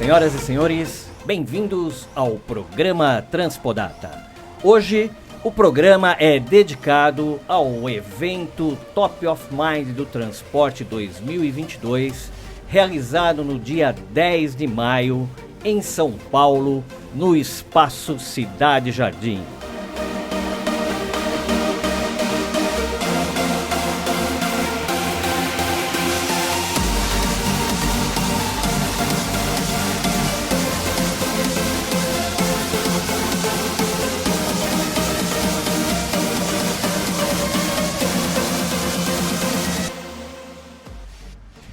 Senhoras e senhores, bem-vindos ao programa Transpodata. Hoje, o programa é dedicado ao evento Top of Mind do Transporte 2022, realizado no dia 10 de maio, em São Paulo, no Espaço Cidade Jardim.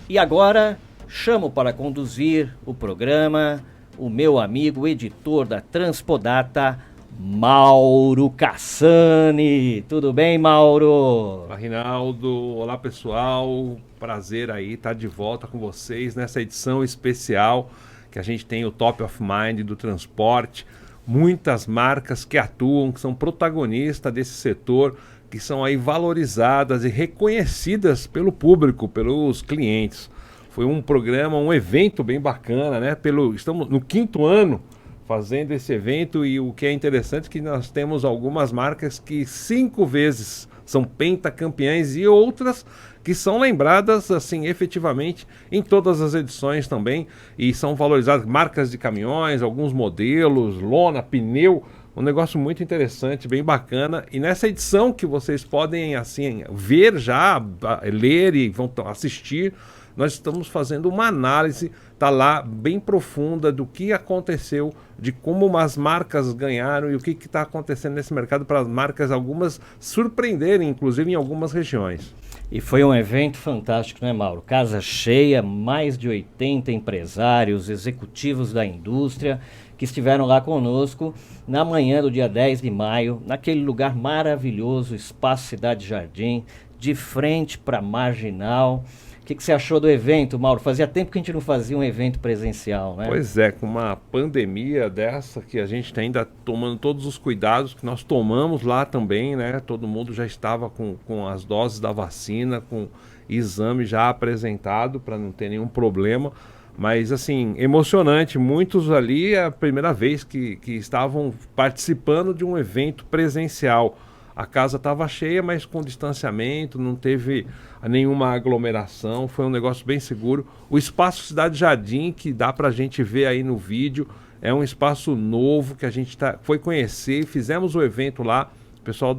E agora, chamo para conduzir o programa o meu amigo editor da Transpodata, Mauro Cassani. Tudo bem, Mauro? Olá, Rinaldo. Olá, pessoal. Prazer aí estar de volta com vocês nessa edição especial que a gente tem o Top of Mind do transporte. Muitas marcas que atuam, que são protagonistas desse setor, que são aí valorizadas e reconhecidas pelo público, pelos clientes. Foi um programa, um evento bem bacana, né? Estamos no 5º ano fazendo esse evento e o que é interessante é que nós temos algumas marcas que 5 vezes são pentacampeãs e outras que são lembradas, assim, efetivamente em todas as edições também e são valorizadas. Marcas de caminhões, alguns modelos, lona, pneu. Um negócio muito interessante, bem bacana. E nessa edição que vocês podem assim ver já, ler e vão assistir, nós estamos fazendo uma análise, tá lá, bem profunda do que aconteceu, de como as marcas ganharam e o que está acontecendo nesse mercado para as marcas, algumas surpreenderem, inclusive em algumas regiões. E foi um evento fantástico, né, Mauro? Casa cheia, mais de 80 empresários, executivos da indústria que estiveram lá conosco na manhã do dia 10 de maio, naquele lugar maravilhoso, Espaço Cidade Jardim, de frente para a Marginal. O que você achou do evento, Mauro? Fazia tempo que a gente não fazia um evento presencial, né? Pois é, com uma pandemia dessa que a gente está ainda tomando todos os cuidados que nós tomamos lá também, né? Todo mundo já estava com as doses da vacina, com exame já apresentado para não ter nenhum problema. Mas, assim, emocionante. Muitos ali é a primeira vez que estavam participando de um evento presencial. A casa estava cheia, mas com distanciamento, não teve nenhuma aglomeração, foi um negócio bem seguro. O Espaço Cidade Jardim, que dá para a gente ver aí no vídeo, é um espaço novo que a gente foi conhecer, fizemos o evento lá. O pessoal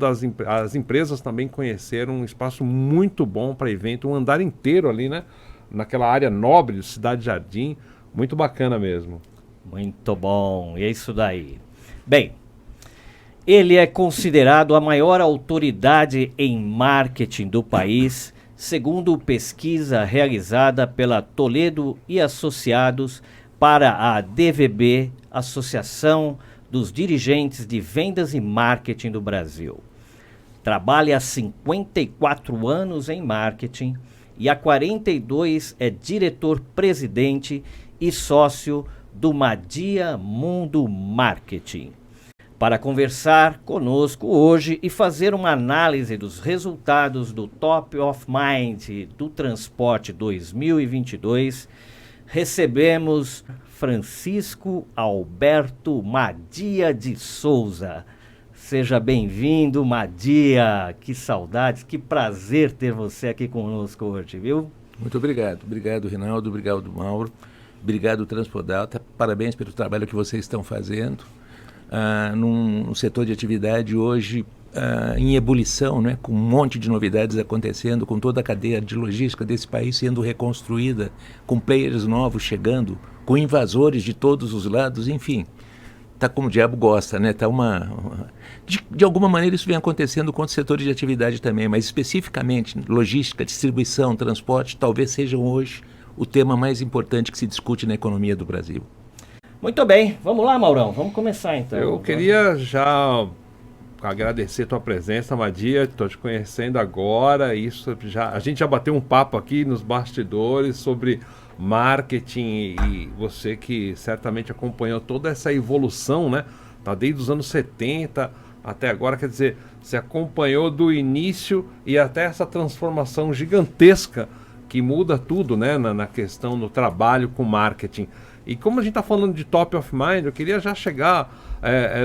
as empresas também conheceram, um espaço muito bom para evento, um andar inteiro ali, né? Naquela área nobre do Cidade Jardim, muito bacana mesmo. Muito bom, e é isso daí. Bem, ele é considerado a maior autoridade em marketing do país, segundo pesquisa realizada pela Toledo e Associados para a DVB, Associação dos Dirigentes de Vendas e Marketing do Brasil. Trabalha há 54 anos em marketing e há 42 é diretor-presidente e sócio do Madia Mundo Marketing. Para conversar conosco hoje e fazer uma análise dos resultados do Top of Mind do Transporte 2022, recebemos Francisco Alberto Madia de Souza. Seja bem-vindo, Madia. Que saudades, que prazer ter você aqui conosco hoje, viu? Muito obrigado. Obrigado, Rinaldo. Obrigado, Mauro. Obrigado, Transpodata. Parabéns pelo trabalho que vocês estão fazendo. Num setor de atividade hoje em ebulição, né, com um monte de novidades acontecendo, com toda a cadeia de logística desse país sendo reconstruída, com players novos chegando, com invasores de todos os lados, enfim. Tá como o diabo gosta, né? Tá de alguma maneira isso vem acontecendo com outros setores de atividade também, mas especificamente logística, distribuição, transporte, talvez sejam hoje o tema mais importante que se discute na economia do Brasil. Muito bem, vamos lá, Maurão, vamos começar então. Eu queria já agradecer a tua presença, Madia, estou te conhecendo agora, a gente já bateu um papo aqui nos bastidores sobre marketing e você que certamente acompanhou toda essa evolução, né? Tá desde os anos 70 até agora, quer dizer, você acompanhou do início e até essa transformação gigantesca que muda tudo, né? Na questão do trabalho com marketing. E como a gente está falando de top of mind, eu queria já chegar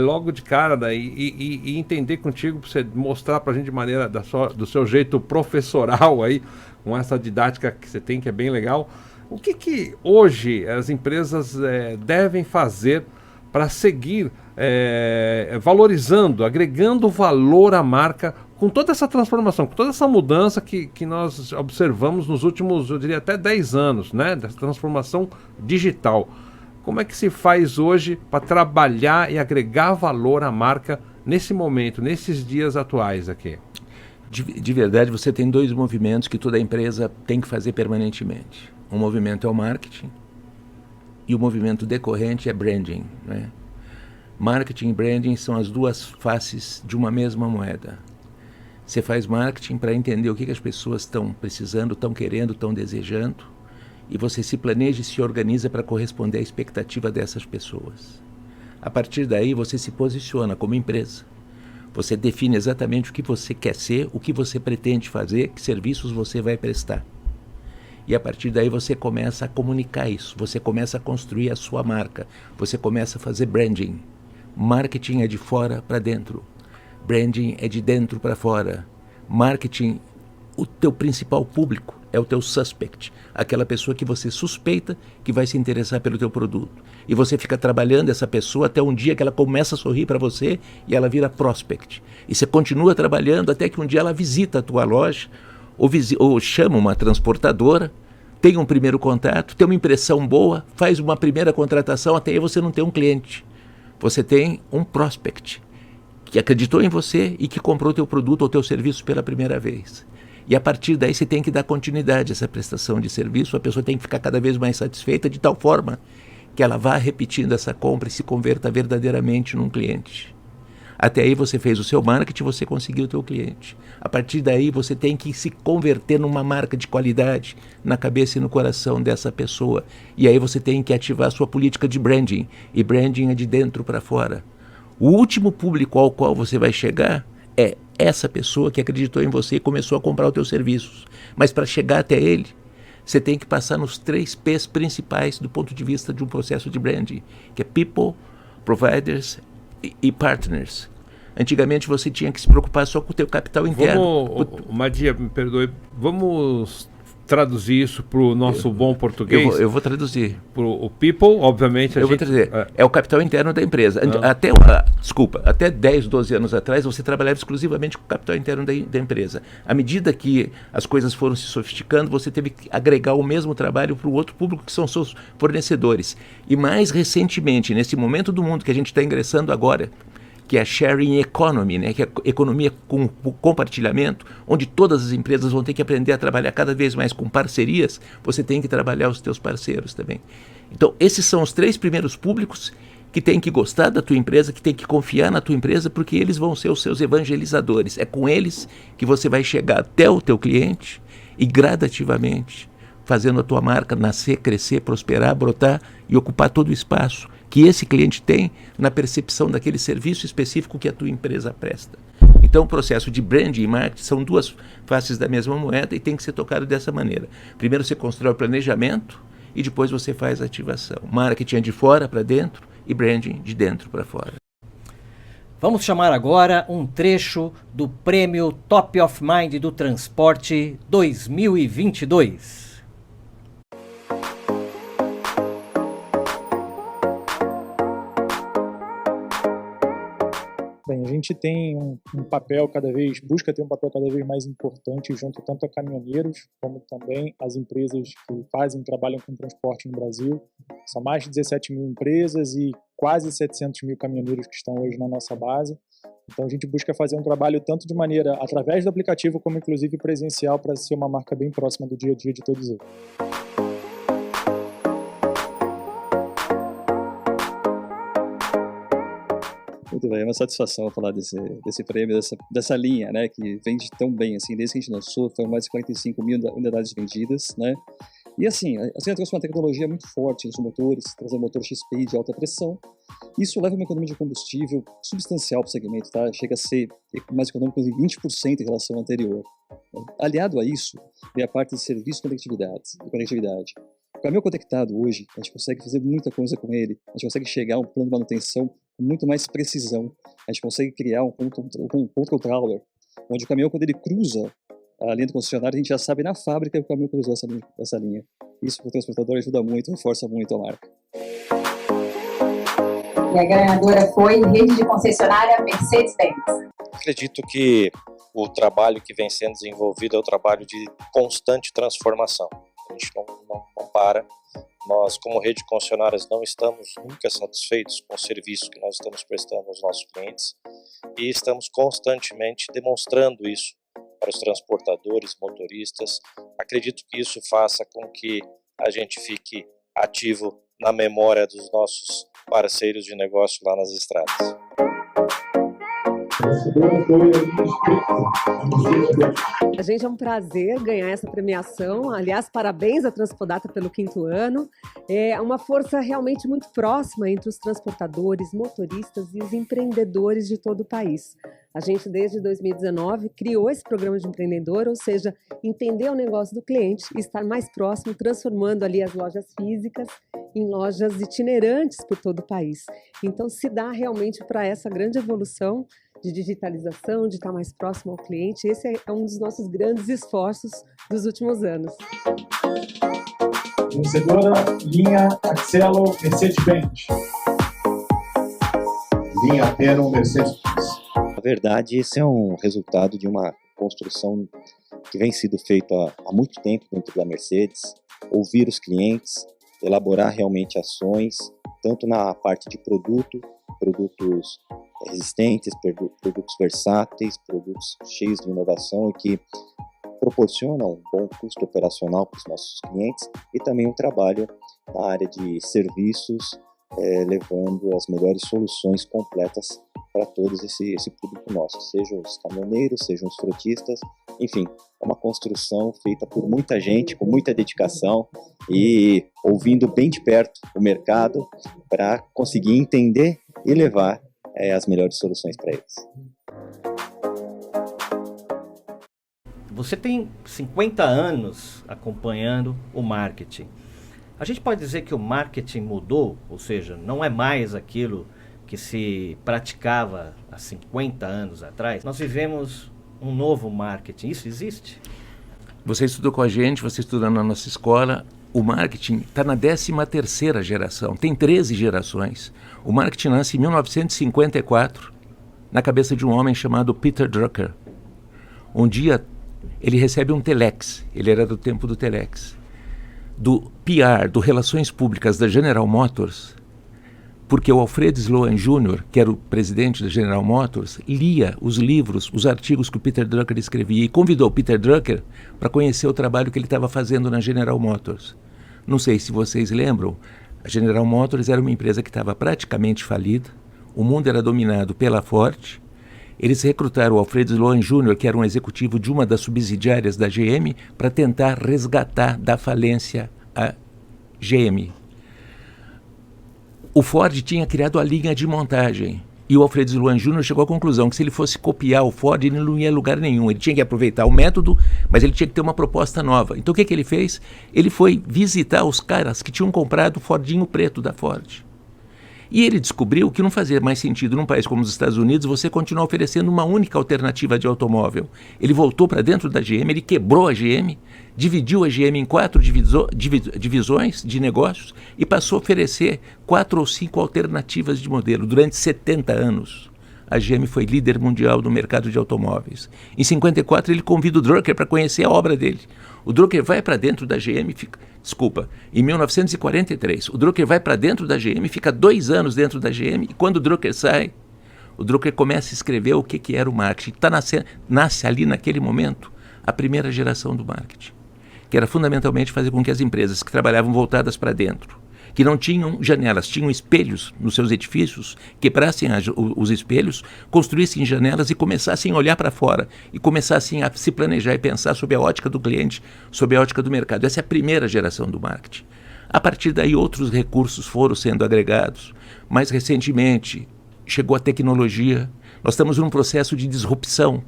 logo de cara daí e entender contigo, para você mostrar para a gente de maneira do seu jeito professoral aí, com essa didática que você tem, que é bem legal. O que hoje as empresas devem fazer para seguir valorizando, agregando valor à marca com toda essa transformação, com toda essa mudança que nós observamos nos últimos, eu diria até 10 anos, né? Dessa transformação digital. Como é que se faz hoje para trabalhar e agregar valor à marca nesse momento, nesses dias atuais aqui? De verdade, você tem dois movimentos que toda empresa tem que fazer permanentemente. Um movimento é o marketing e o movimento decorrente é branding, né? Marketing e branding são as duas faces de uma mesma moeda. Você faz marketing para entender o que as pessoas estão precisando, estão querendo, estão desejando, e você se planeja e se organiza para corresponder à expectativa dessas pessoas. A partir daí, você se posiciona como empresa. Você define exatamente o que você quer ser, o que você pretende fazer, que serviços você vai prestar. E a partir daí você começa a comunicar isso, você começa a construir a sua marca, você começa a fazer branding. Marketing é de fora para dentro, branding é de dentro para fora. Marketing, o teu principal público é o teu suspect, aquela pessoa que você suspeita que vai se interessar pelo teu produto. E você fica trabalhando essa pessoa até um dia que ela começa a sorrir para você e ela vira prospect. E você continua trabalhando até que um dia ela visita a tua loja, ou chama uma transportadora, tem um primeiro contato, tem uma impressão boa, faz uma primeira contratação, até aí você não tem um cliente. Você tem um prospect que acreditou em você e que comprou teu produto ou teu serviço pela primeira vez. E a partir daí você tem que dar continuidade a essa prestação de serviço, a pessoa tem que ficar cada vez mais satisfeita de tal forma que ela vá repetindo essa compra e se converta verdadeiramente num cliente. Até aí você fez o seu marketing, você conseguiu o teu cliente. A partir daí você tem que se converter numa marca de qualidade na cabeça e no coração dessa pessoa. E aí você tem que ativar a sua política de branding. E branding é de dentro para fora. O último público ao qual você vai chegar é essa pessoa que acreditou em você e começou a comprar os teus serviços. Mas para chegar até ele, você tem que passar nos 3 P's principais do ponto de vista de um processo de branding, que é People, Providers e Partners. Antigamente você tinha que se preocupar só com o teu capital interno. Madia, me perdoe, vamos traduzir isso para o nosso bom português? Eu vou traduzir. O people, obviamente... vou traduzir. É o capital interno da empresa. Até 10, 12 anos atrás, você trabalhava exclusivamente com o capital interno da empresa. À medida que as coisas foram se sofisticando, você teve que agregar o mesmo trabalho para o outro público, que são seus fornecedores. E mais recentemente, nesse momento do mundo que a gente está ingressando agora, que é a sharing economy, né? Que é a economia com compartilhamento, onde todas as empresas vão ter que aprender a trabalhar cada vez mais com parcerias, você tem que trabalhar os teus parceiros também. Então, esses são os 3 primeiros públicos que têm que gostar da tua empresa, que têm que confiar na tua empresa, porque eles vão ser os seus evangelizadores. É com eles que você vai chegar até o teu cliente e gradativamente fazendo a tua marca nascer, crescer, prosperar, brotar e ocupar todo o espaço que esse cliente tem na percepção daquele serviço específico que a tua empresa presta. Então, o processo de branding e marketing são 2 faces da mesma moeda e tem que ser tocado dessa maneira. Primeiro você constrói o planejamento e depois você faz a ativação. Marketing é de fora para dentro e branding de dentro para fora. Vamos chamar agora um trecho do Prêmio Top of Mind do Transporte 2022. Bem, a gente tem busca ter um papel cada vez mais importante junto tanto a caminhoneiros como também as empresas que trabalham com transporte no Brasil. São mais de 17 mil empresas e quase 700 mil caminhoneiros que estão hoje na nossa base. Então a gente busca fazer um trabalho tanto de maneira através do aplicativo como inclusive presencial para ser uma marca bem próxima do dia a dia de todos eles. Muito bem, é uma satisfação falar desse prêmio, dessa linha, né, que vende tão bem, assim, desde que a gente lançou, foram mais de 45 mil unidades vendidas, né, e assim, a Siena trouxe uma tecnologia muito forte nos motores, trazendo motor XPI de alta pressão. Isso leva uma economia de combustível substancial para o segmento, tá? Chega a ser mais econômico em 20% em relação ao anterior. Aliado a isso, vem a parte de serviço e conectividade. O caminhão conectado hoje, a gente consegue fazer muita coisa com ele. A gente consegue chegar a um plano de manutenção com muito mais precisão. A gente consegue criar um control tower, onde o caminhão, quando ele cruza a linha do concessionário, a gente já sabe na fábrica que o caminhão cruzou essa linha. Isso para o transportador ajuda muito, reforça muito a marca. E a ganhadora foi Rede de Concessionária Mercedes-Benz. Acredito que o trabalho que vem sendo desenvolvido é o trabalho de constante transformação. A gente não para. Nós, como rede de concessionárias, não estamos nunca satisfeitos com o serviço que nós estamos prestando aos nossos clientes e estamos constantemente demonstrando isso para os transportadores, motoristas. Acredito que isso faça com que a gente fique ativo na memória dos nossos parceiros de negócio lá nas estradas. A gente é um prazer ganhar essa premiação. Aliás, parabéns à Transpodata pelo 5º ano. É uma força realmente muito próxima entre os transportadores, motoristas e os empreendedores de todo o país. A gente, desde 2019, criou esse programa de empreendedor, ou seja, entender o negócio do cliente e estar mais próximo, transformando ali as lojas físicas em lojas itinerantes por todo o país. Então, se dá realmente para essa grande evolução de digitalização, de estar mais próximo ao cliente. Esse é um dos nossos grandes esforços dos últimos anos. Vencedora, linha Accelo Mercedes-Benz. Linha Renault Mercedes-Benz. Na verdade, esse é um resultado de uma construção que vem sendo feita há muito tempo dentro da Mercedes, ouvir os clientes, elaborar realmente ações, tanto na parte de produtos resistentes, produtos versáteis, produtos cheios de inovação e que proporcionam um bom custo operacional para os nossos clientes e também um trabalho na área de serviços, levando as melhores soluções completas para todos esse público nosso, sejam os caminhoneiros, sejam os frotistas, enfim, é uma construção feita por muita gente, com muita dedicação e ouvindo bem de perto o mercado para conseguir entender e levar as melhores soluções para eles. Você tem 50 anos acompanhando o marketing. A gente pode dizer que o marketing mudou, ou seja, não é mais aquilo que se praticava há 50 anos atrás. Nós vivemos um novo marketing. Isso existe? Você estudou com a gente, você estudou na nossa escola. O marketing está na 13ª geração, tem 13 gerações. O marketing nasce em 1954, na cabeça de um homem chamado Peter Drucker. Um dia ele recebe um telex, ele era do tempo do telex, do PR, do Relações Públicas da General Motors, porque o Alfred Sloan Jr., que era o presidente da General Motors, lia os livros, os artigos que o Peter Drucker escrevia e convidou o Peter Drucker para conhecer o trabalho que ele estava fazendo na General Motors. Não sei se vocês lembram, a General Motors era uma empresa que estava praticamente falida, o mundo era dominado pela Ford. Eles recrutaram o Alfred Sloan Jr., que era um executivo de uma das subsidiárias da GM, para tentar resgatar da falência a GM. O Ford tinha criado a linha de montagem e o Alfred Sloan Jr. chegou à conclusão que se ele fosse copiar o Ford, ele não ia a lugar nenhum. Ele tinha que aproveitar o método, mas ele tinha que ter uma proposta nova. Então o que ele fez? Ele foi visitar os caras que tinham comprado o Fordinho preto da Ford. E ele descobriu que não fazia mais sentido num país como os Estados Unidos você continuar oferecendo uma única alternativa de automóvel. Ele voltou para dentro da GM, ele quebrou a GM, dividiu a GM em 4 divisões de negócios e passou a oferecer 4 ou 5 alternativas de modelo. Durante 70 anos, a GM foi líder mundial no mercado de automóveis. Em 54, ele convida o Drucker para conhecer a obra dele. O Drucker vai para dentro da GM, em 1943, o Drucker vai para dentro da GM, fica 2 anos dentro da GM, e quando o Drucker sai, o Drucker começa a escrever o que era o marketing. Nasce ali naquele momento a primeira geração do marketing, que era fundamentalmente fazer com que as empresas que trabalhavam voltadas para dentro, que não tinham janelas, tinham espelhos nos seus edifícios, quebrassem os espelhos, construíssem janelas e começassem a olhar para fora, e começassem a se planejar e pensar sob a ótica do cliente, sob a ótica do mercado. Essa é a primeira geração do marketing. A partir daí, outros recursos foram sendo agregados. Mais recentemente, chegou a tecnologia. Nós estamos num processo de disrupção.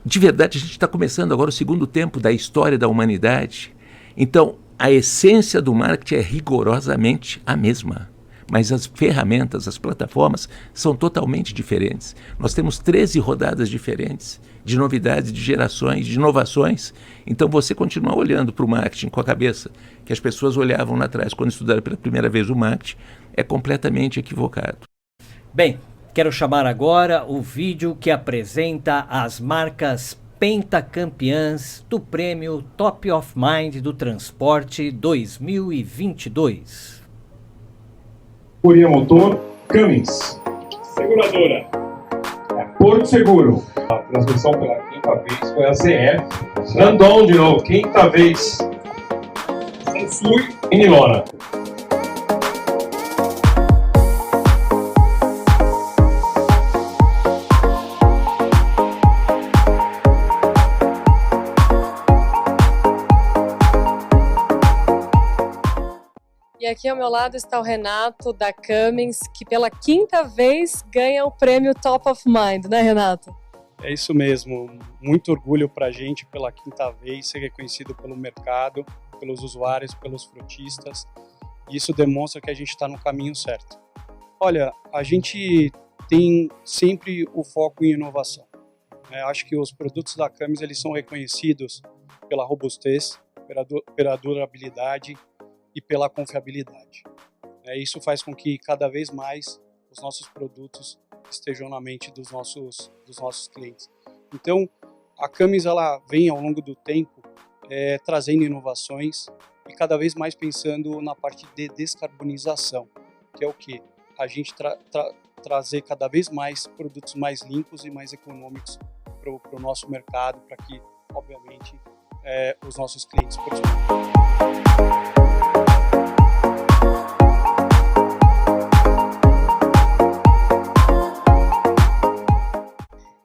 De verdade, a gente está começando agora o segundo tempo da história da humanidade. Então, a essência do marketing é rigorosamente a mesma, mas as ferramentas, as plataformas são totalmente diferentes. Nós temos 13 rodadas diferentes de novidades, de gerações, de inovações. Então você continuar olhando para o marketing com a cabeça que as pessoas olhavam lá atrás quando estudaram pela primeira vez o marketing é completamente equivocado. Bem, quero chamar agora o vídeo que apresenta as marcas pentacampeãs do prêmio Top of Mind do Transporte 2022. Curia Motor, Cummins. Seguradora. Porto Seguro. A transmissão pela quinta vez foi a ZF. Randon de novo, quinta vez. Sansui e Nilona. E aqui ao meu lado está o Renato da Cummins, que pela quinta vez ganha o prêmio Top of Mind, né, Renato? É isso mesmo, muito orgulho para a gente pela quinta vez ser reconhecido pelo mercado, pelos usuários, pelos frotistas. Isso demonstra que a gente está no caminho certo. Olha, a gente tem sempre o foco em inovação. Acho que os produtos da Cummins eles são reconhecidos pela robustez, pela durabilidade e pela confiabilidade. Isso faz com que cada vez mais os nossos produtos estejam na mente dos nossos clientes. Então, a Cummins ela vem ao longo do tempo trazendo inovações e cada vez mais pensando na parte de descarbonização, que é o que? A gente trazer cada vez mais produtos mais limpos e mais econômicos para o nosso mercado, para que, obviamente, os nossos clientes prosperem.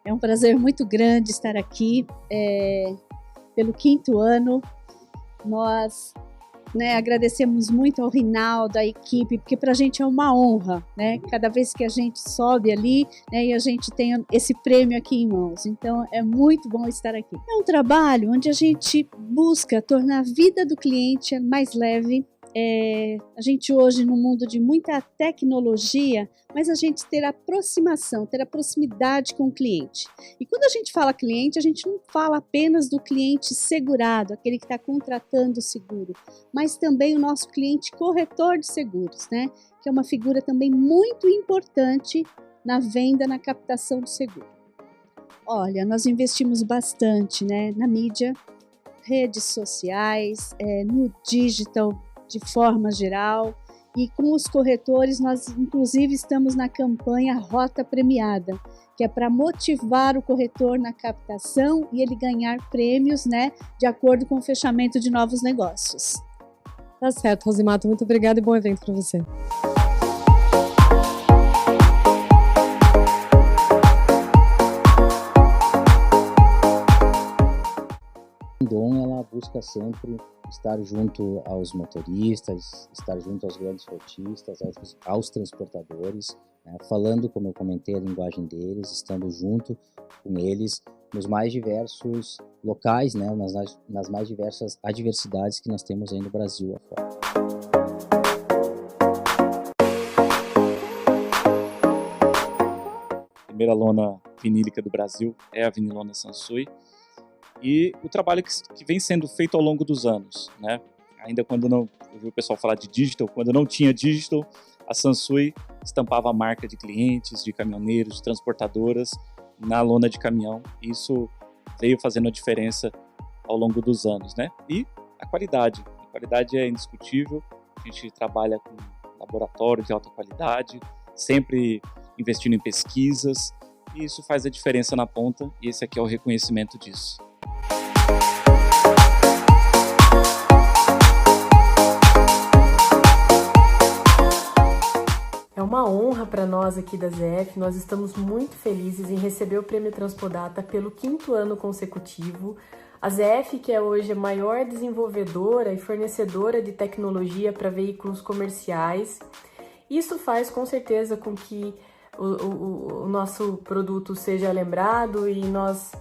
É um prazer muito grande estar aqui pelo quinto ano. Nós agradecemos muito ao Rinaldo, à equipe, porque para a gente é uma honra, cada vez que a gente sobe ali e a gente tem esse prêmio aqui em mãos. Então é muito bom estar aqui. É um trabalho onde a gente busca tornar a vida do cliente mais leve. A gente hoje, num mundo de muita tecnologia, mas a gente ter aproximação, ter a proximidade com o cliente. E quando a gente fala cliente, a gente não fala apenas do cliente segurado, aquele que está contratando o seguro, mas também o nosso cliente corretor de seguros, que é uma figura também muito importante na venda, na captação do seguro. Olha, nós investimos bastante na mídia, redes sociais, no digital, de forma geral, e com os corretores nós inclusive estamos na campanha Rota Premiada, que é para motivar o corretor na captação e ele ganhar prêmios, de acordo com o fechamento de novos negócios. Tá certo, Rosimato, muito obrigada e bom evento para você. Ela busca sempre estar junto aos motoristas, estar junto aos grandes frotistas, aos transportadores, falando, como eu comentei, a linguagem deles, estando junto com eles nos mais diversos locais, nas mais diversas adversidades que nós temos aí no Brasil afora. A primeira lona vinílica do Brasil é a Vinilona Sansui. E o trabalho que vem sendo feito ao longo dos anos, Ainda quando não, eu vi o pessoal falar de digital, quando não tinha digital, a Sansui estampava a marca de clientes, de caminhoneiros, de transportadoras na lona de caminhão. Isso veio fazendo a diferença ao longo dos anos, E a qualidade é indiscutível. A gente trabalha com laboratório de alta qualidade, sempre investindo em pesquisas, e isso faz a diferença na ponta, e esse aqui é o reconhecimento disso. É uma honra para nós aqui da ZF, nós estamos muito felizes em receber o Prêmio Transpodata pelo quinto ano consecutivo. A ZF, que é hoje a maior desenvolvedora e fornecedora de tecnologia para veículos comerciais, isso faz com certeza com que o nosso produto seja lembrado e nós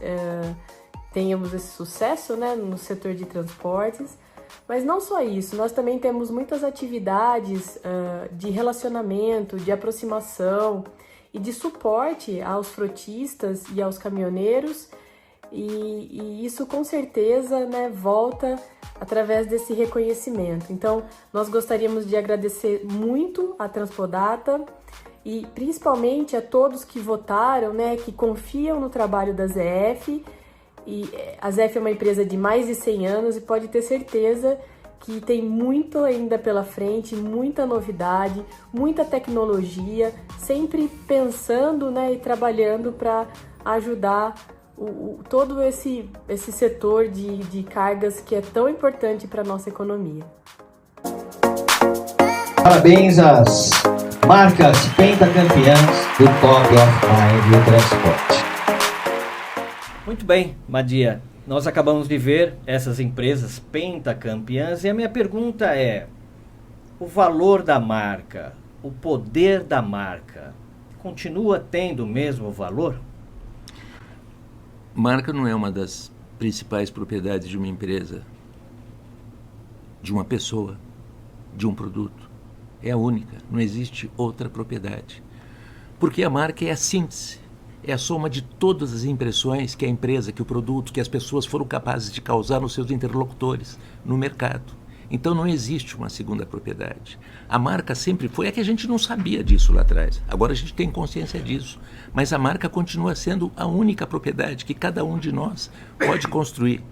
tenhamos esse sucesso no setor de transportes. Mas não só isso, nós também temos muitas atividades de relacionamento, de aproximação e de suporte aos frotistas e aos caminhoneiros, e isso com certeza, né, volta através desse reconhecimento. Então, nós gostaríamos de agradecer muito à Transpodata e principalmente a todos que votaram, né, que confiam no trabalho da ZF. E a ZF é uma empresa de mais de 100 anos e pode ter certeza que tem muito ainda pela frente, muita novidade, muita tecnologia, sempre pensando, né, e trabalhando para ajudar todo esse setor de cargas que é tão importante para a nossa economia. Parabéns às marcas pentacampeãs do Top of Mind e o transporte. Muito bem, Madia. Nós acabamos de ver essas empresas pentacampeãs e a minha pergunta é: o valor da marca, o poder da marca, continua tendo o mesmo valor? Marca não é uma das principais propriedades de uma empresa, de uma pessoa, de um produto. É a única, não existe outra propriedade. Porque a marca é a síntese, é a soma de todas as impressões que a empresa, que o produto, que as pessoas foram capazes de causar nos seus interlocutores, no mercado. Então não existe uma segunda propriedade. A marca sempre foi, é que a gente não sabia disso lá atrás. Agora a gente tem consciência disso. Mas a marca continua sendo a única propriedade que cada um de nós pode construir,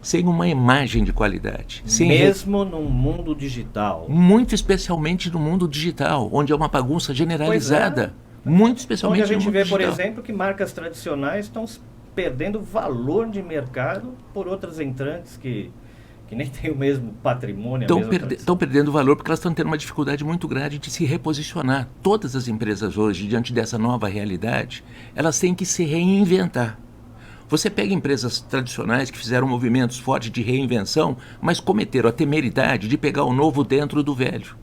sem uma imagem de qualidade. Mesmo no mundo digital. Muito especialmente no mundo digital, onde é uma bagunça generalizada. Muito especialmente onde a gente no mundo vê, digital. por exemplo, que marcas tradicionais estão perdendo valor de mercado por outras entrantes que nem têm o mesmo patrimônio. Estão perdendo valor porque elas estão tendo uma dificuldade muito grande de se reposicionar. Todas as empresas hoje, diante dessa nova realidade, elas têm que se reinventar. Você pega empresas tradicionais que fizeram movimentos fortes de reinvenção, mas cometeram a temeridade de pegar o novo dentro do velho.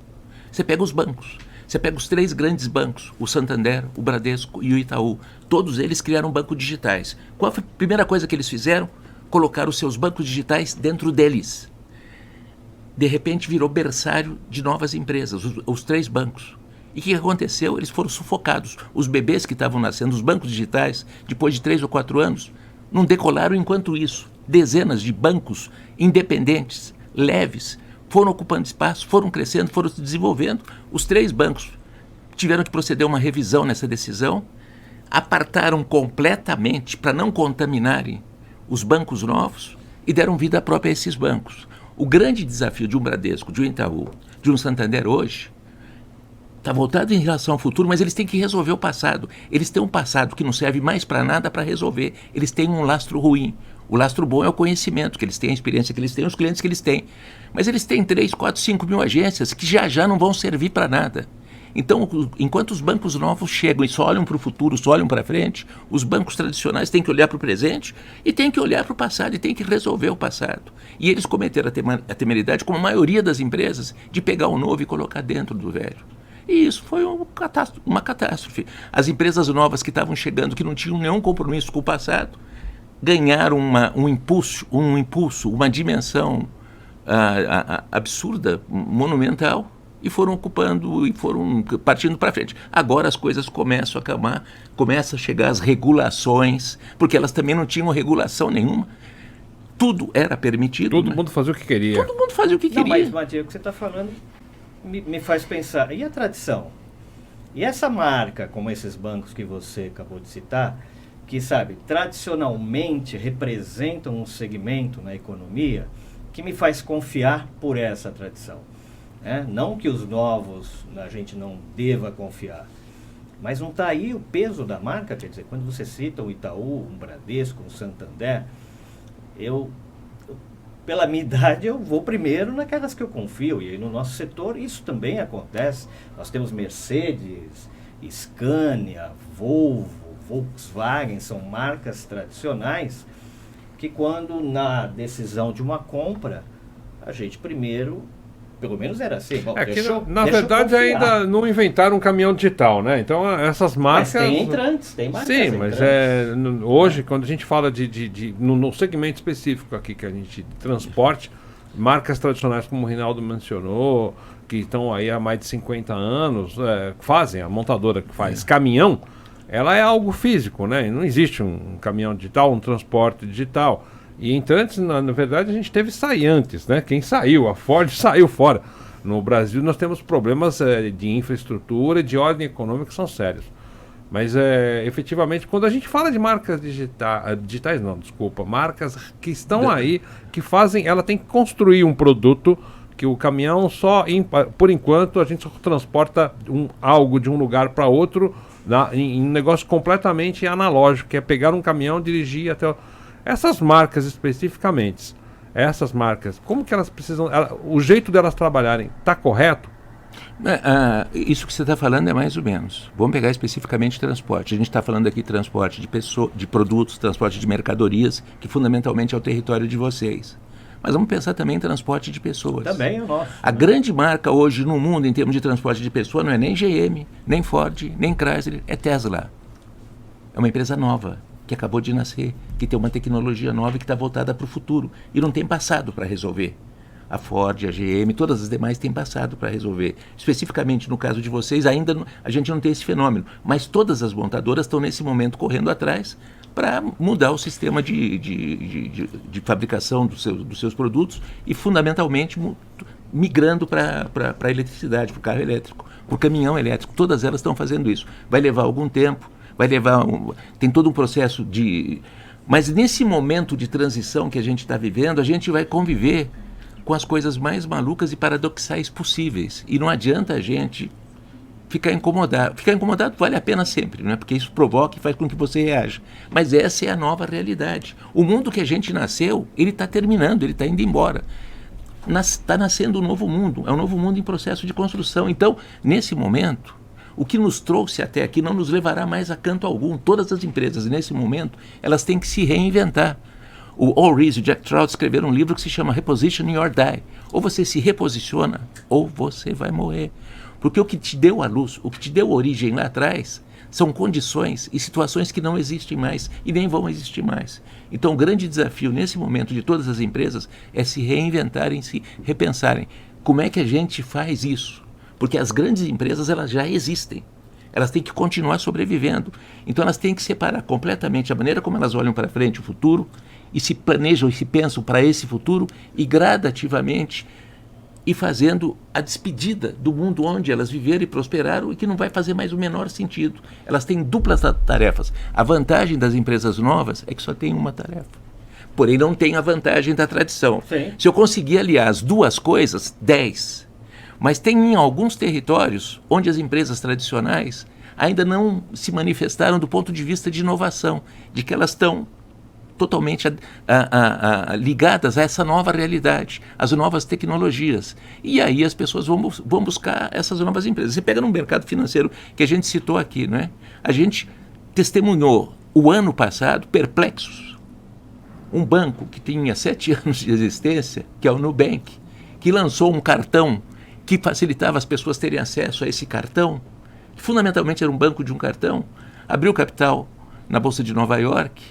Você pega os bancos. Você pega os 3 grandes bancos, o Santander, o Bradesco e o Itaú. Todos eles criaram bancos digitais. Qual foi a primeira coisa que eles fizeram? Colocar os seus bancos digitais dentro deles. De repente virou berçário de novas empresas, os 3 bancos. E o que aconteceu? Eles foram sufocados. Os bebês que estavam nascendo, os bancos digitais, depois de 3 ou 4 anos, não decolaram. Enquanto isso, dezenas de bancos independentes, leves, foram ocupando espaço, foram crescendo, foram se desenvolvendo. Os 3 bancos tiveram que proceder a uma revisão nessa decisão, apartaram completamente para não contaminarem os bancos novos e deram vida própria a esses bancos. O grande desafio de um Bradesco, de um Itaú, de um Santander hoje, está voltado em relação ao futuro, mas eles têm que resolver o passado. Eles têm um passado que não serve mais para nada para resolver. Eles têm um lastro ruim. O lastro bom é o conhecimento que eles têm, a experiência que eles têm, os clientes que eles têm. Mas eles têm 3, 4, 5 mil agências que já não vão servir para nada. Então, enquanto os bancos novos chegam e só olham para o futuro, só olham para frente, os bancos tradicionais têm que olhar para o presente e têm que olhar para o passado e têm que resolver o passado. E eles cometeram a temeridade, como a maioria das empresas, de pegar o novo e colocar dentro do velho. E isso foi uma catástrofe. As empresas novas que estavam chegando, que não tinham nenhum compromisso com o passado, ganharam um impulso, uma dimensão absurda, monumental, e foram ocupando e foram partindo para frente. Agora as coisas começam a acalmar, começam a chegar as regulações, porque elas também não tinham regulação nenhuma. Tudo era permitido. Todo mundo fazia o que queria. Todo mundo fazia o que queria. Não, mas, Madia, o que você está falando me faz pensar. E a tradição? E essa marca, como esses bancos que você acabou de citar, que, sabe, tradicionalmente representam um segmento na economia que me faz confiar por essa tradição. Não que os novos a gente não deva confiar, mas não está aí o peso da marca. Quer dizer, quando você cita o Itaú, um Bradesco, um Santander, pela minha idade eu vou primeiro naquelas que eu confio, e aí no nosso setor isso também acontece. Nós temos Mercedes, Scania, Volvo, Volkswagen, são marcas tradicionais que, quando na decisão de uma compra, a gente primeiro, pelo menos era assim. Bom, na verdade ainda não inventaram um caminhão digital, né? Então essas marcas... Mas tem entrantes, tem marcas. Sim, mas hoje, quando a gente fala no segmento específico aqui, que a gente transporte, Marcas tradicionais, como o Rinaldo mencionou, que estão aí há mais de 50 anos, fazem, a montadora que faz caminhão, ela é algo físico, né? Não existe um caminhão digital, um transporte digital. E então, antes, na verdade, a gente teve saíantes, né? Quem saiu, a Ford saiu fora. No Brasil, nós temos problemas de infraestrutura e de ordem econômica que são sérios. Mas, efetivamente, quando a gente fala de marcas digitais, não, desculpa, marcas que estão aí, que fazem, ela tem que construir um produto que o caminhão por enquanto, a gente só transporta algo de um lugar para outro em um negócio completamente analógico, que é pegar um caminhão, dirigir até... Essas marcas especificamente, essas marcas, como que elas precisam... o jeito delas trabalharem está correto? Isso que você está falando é mais ou menos. Vamos pegar especificamente transporte. A gente está falando aqui de transporte de produtos, transporte de mercadorias, que fundamentalmente é o território de vocês. Mas vamos pensar também em transporte de pessoas. Também é o nosso. A grande marca hoje no mundo em termos de transporte de pessoa não é nem GM, nem Ford, nem Chrysler, é Tesla. É uma empresa nova, que acabou de nascer, que tem uma tecnologia nova e que está voltada para o futuro. E não tem passado para resolver. A Ford, a GM, todas as demais têm passado para resolver. Especificamente no caso de vocês, ainda a gente não tem esse fenômeno. Mas todas as montadoras estão nesse momento correndo atrás para mudar o sistema de fabricação dos seus produtos e, fundamentalmente, migrando para a eletricidade, para o carro elétrico, para o caminhão elétrico. Todas elas estão fazendo isso. Vai levar algum tempo, tem todo um processo de... Mas nesse momento de transição que a gente está vivendo, a gente vai conviver com as coisas mais malucas e paradoxais possíveis. E não adianta a gente ficar incomodado. Ficar incomodado vale a pena sempre, não é? Porque isso provoca e faz com que você reaja. Mas essa é a nova realidade. O mundo que a gente nasceu, ele está terminando, ele está indo embora. Está nascendo um novo mundo. É um novo mundo em processo de construção. Então, nesse momento, o que nos trouxe até aqui não nos levará mais a canto algum. Todas as empresas, nesse momento, elas têm que se reinventar. O Al Ries e o Jack Trout escreveram um livro que se chama Repositioning or Die. Ou você se reposiciona, ou você vai morrer. Porque o que te deu a luz, o que te deu origem lá atrás, são condições e situações que não existem mais e nem vão existir mais. Então o grande desafio nesse momento de todas as empresas é se reinventarem, se repensarem. Como é que a gente faz isso? Porque as grandes empresas, elas já existem. Elas têm que continuar sobrevivendo. Então elas têm que separar completamente a maneira como elas olham para frente, o futuro, e se planejam e se pensam para esse futuro e gradativamente ir fazendo a despedida do mundo onde elas viveram e prosperaram e que não vai fazer mais o menor sentido. Elas têm duplas tarefas. A vantagem das empresas novas é que só tem uma tarefa. Porém, não tem a vantagem da tradição. Sim. Se eu conseguir aliar as duas coisas, 10. Mas tem em alguns territórios onde as empresas tradicionais ainda não se manifestaram do ponto de vista de inovação, de que elas estão totalmente ligadas a essa nova realidade, às novas tecnologias. E aí as pessoas vão buscar essas novas empresas. Você pega no mercado financeiro que a gente citou aqui, não é? A gente testemunhou o ano passado, perplexos, um banco que tinha 7 anos de existência, que é o Nubank, que lançou um cartão que facilitava as pessoas terem acesso a esse cartão, que fundamentalmente era um banco de um cartão, abriu capital na Bolsa de Nova York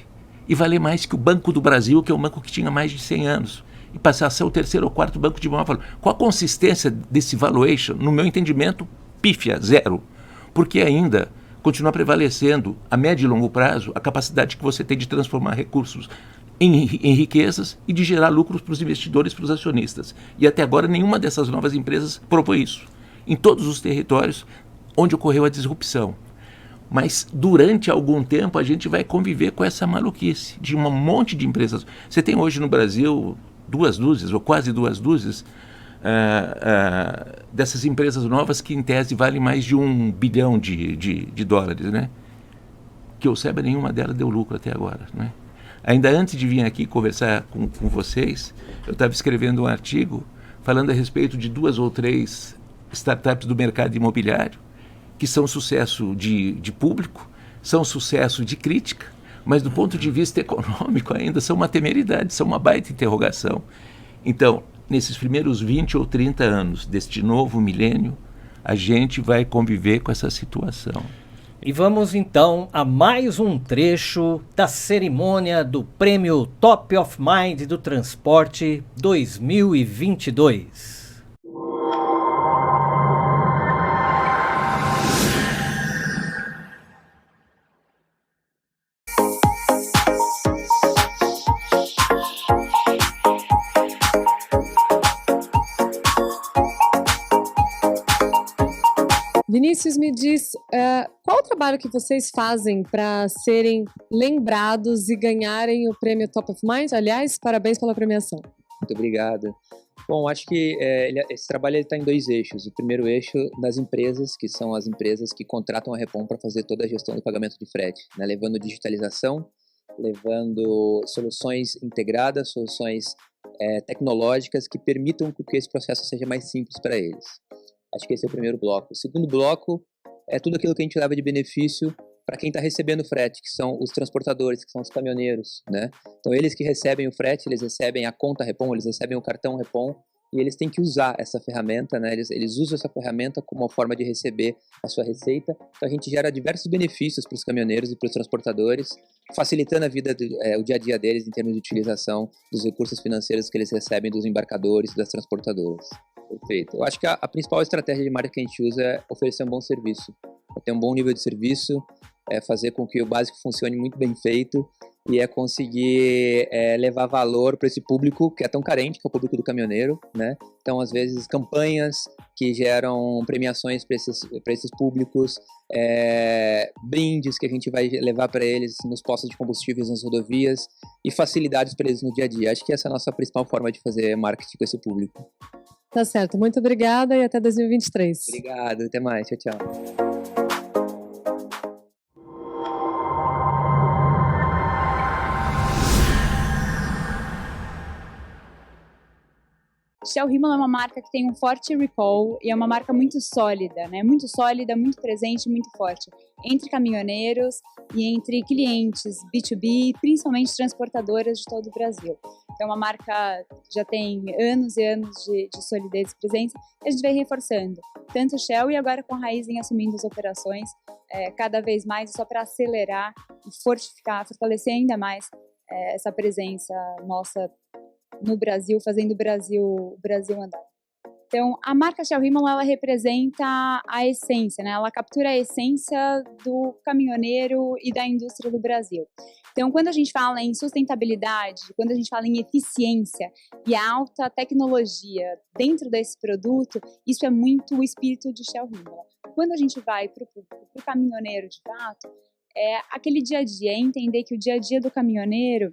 e valer mais que o Banco do Brasil, que é um banco que tinha mais de 100 anos, e passar a ser o 3º ou 4º banco de maior valor. Qual a consistência desse valuation? No meu entendimento, pífia, 0. Porque ainda continua prevalecendo, a médio e longo prazo, a capacidade que você tem de transformar recursos em riquezas e de gerar lucros para os investidores, para os acionistas. E até agora nenhuma dessas novas empresas provou isso, em todos os territórios onde ocorreu a disrupção. Mas durante algum tempo a gente vai conviver com essa maluquice de um monte de empresas. Você tem hoje no Brasil 2 dúzias, ou quase 2 dúzias, dessas empresas novas que em tese valem mais de $1 bilhão de dólares, né? Que eu saiba, nenhuma delas deu lucro até agora, né? Ainda antes de vir aqui conversar com vocês, eu estava escrevendo um artigo falando a respeito de 2 ou 3 startups do mercado imobiliário que são sucesso de público, são sucesso de crítica, mas do ponto de vista econômico ainda são uma temeridade, são uma baita interrogação. Então, nesses primeiros 20 ou 30 anos deste novo milênio, a gente vai conviver com essa situação. E vamos então a mais um trecho da cerimônia do Prêmio Top of Mind do Transporte 2022. Vinícius, me diz, qual o trabalho que vocês fazem para serem lembrados e ganharem o prêmio Top of Mind? Aliás, parabéns pela premiação. Muito obrigado. Bom, acho que esse trabalho está em 2 eixos. O primeiro eixo das empresas, que são as empresas que contratam a Repom para fazer toda a gestão do pagamento de frete, né? Levando digitalização, levando soluções integradas, soluções tecnológicas que permitam que esse processo seja mais simples para eles. Acho que esse é o primeiro bloco. O segundo bloco é tudo aquilo que a gente leva de benefício para quem está recebendo o frete, que são os transportadores, que são os caminhoneiros, né? Então, eles que recebem o frete, eles recebem a conta Repom, eles recebem o cartão Repom, e eles têm que usar essa ferramenta, né? Eles usam essa ferramenta como uma forma de receber a sua receita. Então, a gente gera diversos benefícios para os caminhoneiros e para os transportadores, facilitando a vida, o dia a dia deles em termos de utilização dos recursos financeiros que eles recebem dos embarcadores e das transportadoras. Perfeito. Eu acho que a principal estratégia de marca que a gente usa é oferecer um bom serviço. Ter um bom nível de serviço, fazer com que o básico funcione muito bem feito e conseguir levar valor para esse público que é tão carente, que é o público do caminhoneiro, né? Então, às vezes, campanhas que geram premiações para esses públicos, brindes que a gente vai levar para eles nos postos de combustíveis, nas rodovias e facilidades para eles no dia a dia. Acho que essa é a nossa principal forma de fazer marketing com esse público. Tá certo, muito obrigada e até 2023. Obrigado, até mais, tchau, tchau. Shell Himalaia é uma marca que tem um forte recall e é uma marca muito sólida, né? Muito sólida, muito presente, muito forte entre caminhoneiros e entre clientes B2B, principalmente transportadoras de todo o Brasil. Então, é uma marca que já tem anos e anos de solidez e presença e a gente vai reforçando tanto o Shell e agora com a Raízen assumindo as operações cada vez mais só para acelerar e fortalecer ainda mais essa presença nossa no Brasil, fazendo o Brasil andar. Então, a marca Shell Himalaia, ela representa a essência, né? Ela captura a essência do caminhoneiro e da indústria do Brasil. Então, quando a gente fala em sustentabilidade, quando a gente fala em eficiência e alta tecnologia dentro desse produto, isso é muito o espírito de Shell Himalaia. Quando a gente vai para o caminhoneiro de fato, é aquele dia a dia, é entender que o dia a dia do caminhoneiro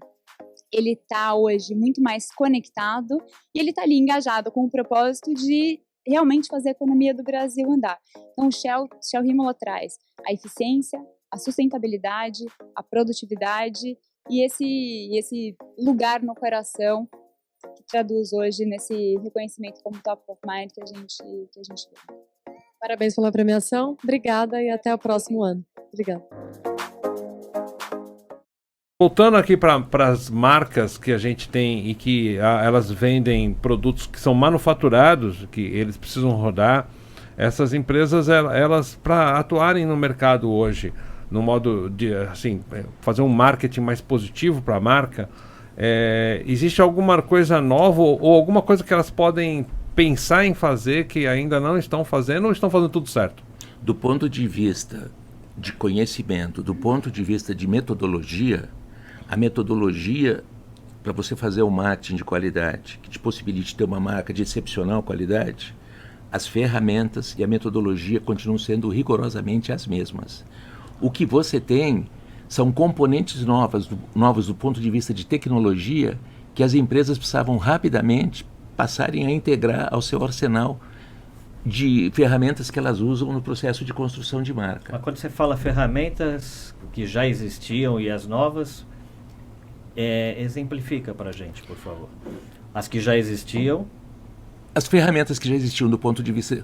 ele está hoje muito mais conectado e ele está ali engajado com o propósito de realmente fazer a economia do Brasil andar. Então, o Shell Himalaia traz a eficiência, a sustentabilidade, a produtividade e esse lugar no coração que traduz hoje nesse reconhecimento como Top of Mind que a gente vê. Parabéns pela premiação, obrigada e até o próximo ano. Obrigada. Voltando aqui para as marcas que a gente tem e que elas vendem produtos que são manufaturados, que eles precisam rodar, essas empresas, elas para atuarem no mercado hoje, no modo de assim, fazer um marketing mais positivo para a marca, existe alguma coisa nova ou alguma coisa que elas podem pensar em fazer que ainda não estão fazendo ou estão fazendo tudo certo? Do ponto de vista de conhecimento, do ponto de vista de metodologia, a metodologia para você fazer um marketing de qualidade, que te possibilite ter uma marca de excepcional qualidade, as ferramentas e a metodologia continuam sendo rigorosamente as mesmas. O que você tem são componentes novos do ponto de vista de tecnologia que as empresas precisavam rapidamente passarem a integrar ao seu arsenal de ferramentas que elas usam no processo de construção de marca. Mas quando você fala ferramentas que já existiam e as novas, exemplifica para a gente, por favor. As que já existiam as ferramentas que já existiam do ponto de vista...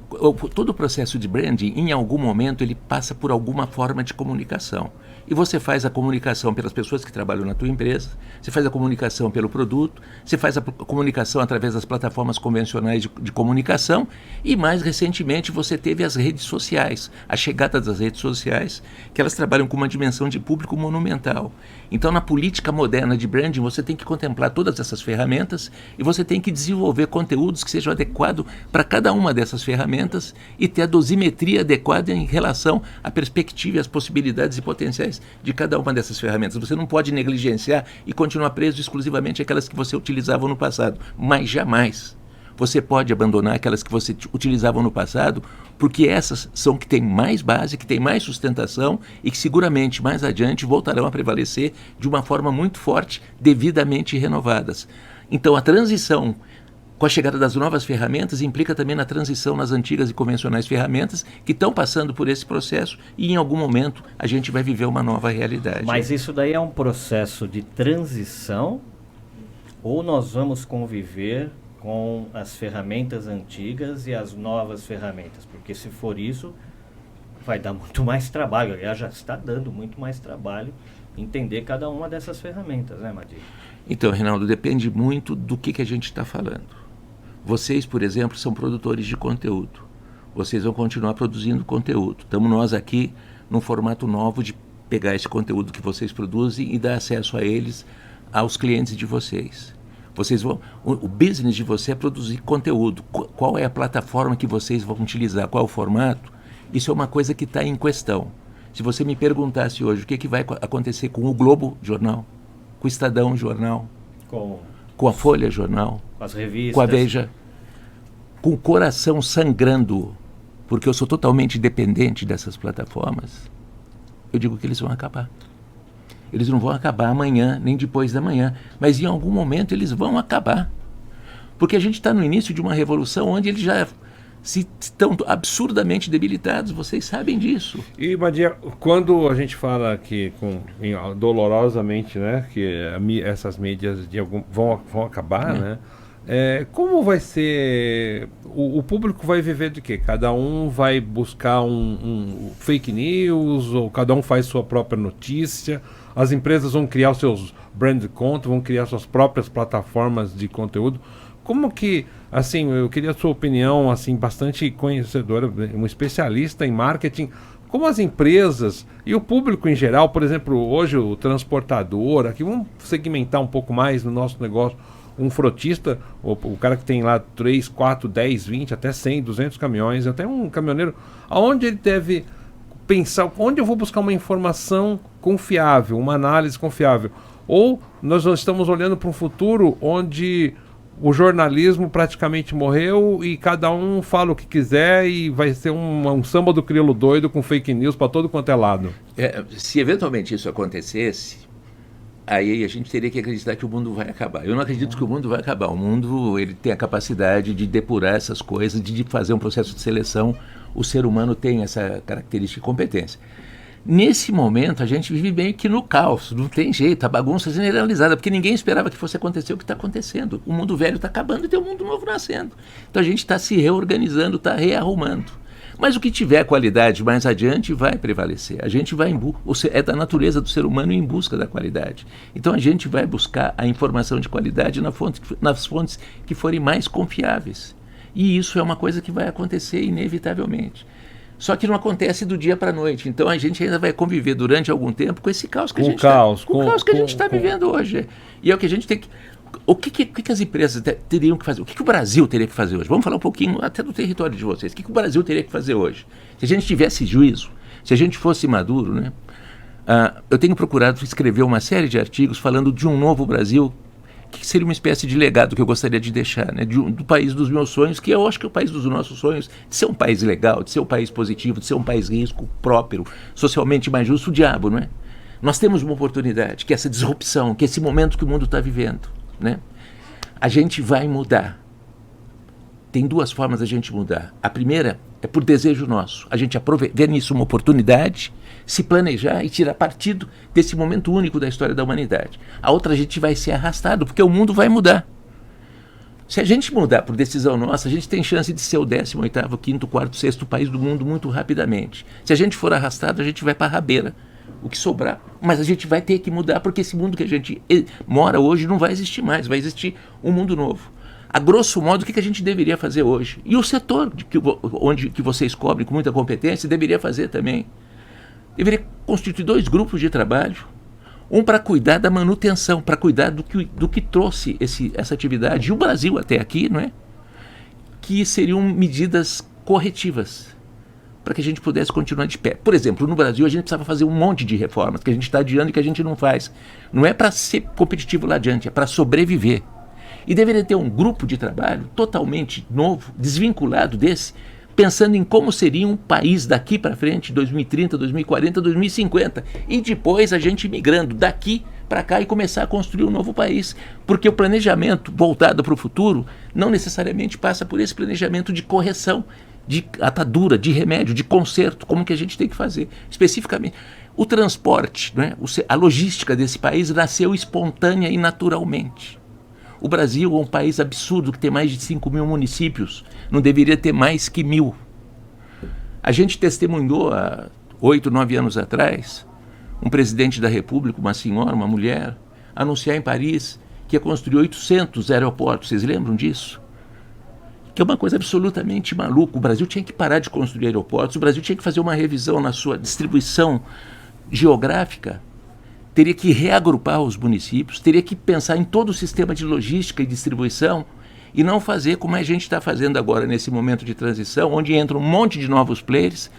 Todo o processo de branding, em algum momento, ele passa por alguma forma de comunicação. E você faz a comunicação pelas pessoas que trabalham na tua empresa, você faz a comunicação pelo produto, você faz a comunicação através das plataformas convencionais de comunicação e, mais recentemente, você teve as redes sociais, a chegada das redes sociais, que elas trabalham com uma dimensão de público monumental. Então, na política moderna de branding, você tem que contemplar todas essas ferramentas e você tem que desenvolver conteúdos que sejam adequados para cada uma dessas ferramentas e ter a dosimetria adequada em relação à perspectiva e às possibilidades e potenciais de cada uma dessas ferramentas. Você não pode negligenciar e continuar preso exclusivamente àquelas que você utilizava no passado, mas jamais você pode abandonar aquelas que você utilizava no passado, porque essas são que têm mais base, que têm mais sustentação e que seguramente mais adiante voltarão a prevalecer de uma forma muito forte, devidamente renovadas. Então a transição com a chegada das novas ferramentas implica também na transição nas antigas e convencionais ferramentas que estão passando por esse processo e em algum momento a gente vai viver uma nova realidade. Mas isso daí é um processo de transição ou nós vamos conviver com as ferramentas antigas e as novas ferramentas? Porque se for isso, vai dar muito mais trabalho. Aliás, já está dando muito mais trabalho entender cada uma dessas ferramentas, né, Madir? Então, Reinaldo, depende muito do que a gente está falando. Vocês, por exemplo, são produtores de conteúdo. Vocês vão continuar produzindo conteúdo. Estamos nós aqui num formato novo de pegar esse conteúdo que vocês produzem e dar acesso a eles aos clientes de vocês. Vocês vão, o business de você é produzir conteúdo. Qual é a plataforma que vocês vão utilizar? Qual é o formato? Isso é uma coisa que está em questão. Se você me perguntasse hoje o que vai acontecer com o Globo Jornal, com o Estadão Jornal, com a Folha Jornal, com as revistas, com a Veja, com o coração sangrando, porque eu sou totalmente dependente dessas plataformas, eu digo que eles vão acabar. Eles não vão acabar amanhã, nem depois da manhã, mas em algum momento eles vão acabar. Porque a gente está no início de uma revolução onde eles já estão absurdamente debilitados, vocês sabem disso. E, Madia, quando a gente fala que, dolorosamente, né, que essas mídias vão acabar, né? Como vai ser? O público vai viver de quê? Cada um vai buscar um fake news, ou cada um faz sua própria notícia? As empresas vão criar os seus brand content, vão criar suas próprias plataformas de conteúdo. Como que, assim, eu queria a sua opinião, assim, bastante conhecedora, um especialista em marketing, como as empresas e o público em geral, por exemplo, hoje o transportador, aqui vamos segmentar um pouco mais no nosso negócio, um frotista, o cara que tem lá 3, 4, 10, 20, até 100, 200 caminhões, até um caminhoneiro, aonde ele deve pensar, onde eu vou buscar uma informação confiável, uma análise confiável? Ou nós estamos olhando para um futuro onde o jornalismo praticamente morreu e cada um fala o que quiser e vai ser um samba do crioulo doido com fake news para todo quanto é lado? Se eventualmente isso acontecesse, aí a gente teria que acreditar que o mundo vai acabar. Eu não acredito que o mundo vai acabar. O mundo, ele tem a capacidade de depurar essas coisas, de fazer um processo de seleção. O ser humano tem essa característica e competência. Nesse momento, a gente vive meio que no caos, não tem jeito, a bagunça generalizada, porque ninguém esperava que fosse acontecer o que está acontecendo. O mundo velho está acabando e tem um mundo novo nascendo. Então a gente está se reorganizando, está rearrumando. Mas o que tiver qualidade mais adiante vai prevalecer. A gente vai é da natureza do ser humano ir em busca da qualidade. Então a gente vai buscar a informação de qualidade nas fontes que forem mais confiáveis. E isso é uma coisa que vai acontecer inevitavelmente. Só que não acontece do dia para a noite. Então a gente ainda vai conviver durante algum tempo com esse caos que a gente está vivendo hoje. E é o que a gente tem que... O que as empresas teriam que fazer? O que o Brasil teria que fazer hoje? Vamos falar um pouquinho até do território de vocês. O que o Brasil teria que fazer hoje? Se a gente tivesse juízo, se a gente fosse maduro, né? Eu tenho procurado escrever uma série de artigos falando de um novo Brasil, que seria uma espécie de legado que eu gostaria de deixar, né? Do país dos meus sonhos, que eu acho que é o país dos nossos sonhos, de ser um país legal, de ser um país positivo, de ser um país risco, próspero, socialmente mais justo, o diabo, não é? Nós temos uma oportunidade, que é essa disrupção, que é esse momento que o mundo está vivendo, né? A gente vai mudar. Tem duas formas da gente mudar. A primeira é por desejo nosso. A gente ver nisso uma oportunidade, se planejar e tirar partido desse momento único da história da humanidade. A outra, a gente vai ser arrastado, porque o mundo vai mudar. Se a gente mudar por decisão nossa, a gente tem chance de ser o 18º, 5º, 4º, 6º país do mundo muito rapidamente. Se a gente for arrastado, a gente vai para a rabeira, o que sobrar. Mas a gente vai ter que mudar, porque esse mundo que a gente mora hoje não vai existir mais, vai existir um mundo novo. A grosso modo, o que a gente deveria fazer hoje? E o setor que vocês cobrem com muita competência deveria fazer também. Deveria constituir 2 grupos de trabalho. Um para cuidar da manutenção, para cuidar do que trouxe essa atividade, e o Brasil até aqui, não é? Que seriam medidas corretivas, para que a gente pudesse continuar de pé. Por exemplo, no Brasil a gente precisava fazer um monte de reformas, que a gente está adiando e que a gente não faz. Não é para ser competitivo lá adiante, é para sobreviver. E deveria ter um grupo de trabalho totalmente novo, desvinculado desse, pensando em como seria um país daqui para frente, 2030, 2040, 2050, e depois a gente migrando daqui para cá e começar a construir um novo país, porque o planejamento voltado para o futuro não necessariamente passa por esse planejamento de correção, de atadura, de remédio, de conserto, como que a gente tem que fazer, especificamente. O transporte, né, a logística desse país nasceu espontânea e naturalmente. O Brasil é um país absurdo que tem mais de 5.000 municípios, não deveria ter mais que 1.000. A gente testemunhou há 8, 9 anos atrás, um presidente da República, uma senhora, uma mulher, anunciar em Paris que ia construir 800 aeroportos. Vocês lembram disso? Que é uma coisa absolutamente maluca. O Brasil tinha que parar de construir aeroportos, o Brasil tinha que fazer uma revisão na sua distribuição geográfica, teria que reagrupar os municípios, teria que pensar em todo o sistema de logística e distribuição e não fazer como a gente está fazendo agora nesse momento de transição, onde entra um monte de novos players,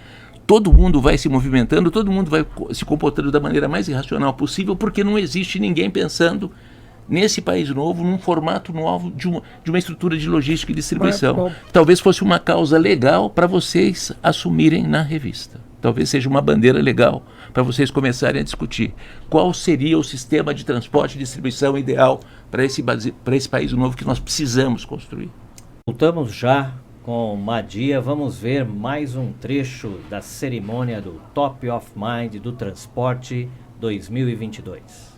todo mundo vai se movimentando, todo mundo vai se comportando da maneira mais irracional possível, porque não existe ninguém pensando nesse país novo, num formato novo de uma estrutura de logística e distribuição. Talvez fosse uma causa legal para vocês assumirem na revista. Talvez seja uma bandeira legal para vocês começarem a discutir qual seria o sistema de transporte e distribuição ideal para esse país novo que nós precisamos construir. Voltamos já com Madia. Vamos ver mais um trecho da cerimônia do Top of Mind do Transporte 2022.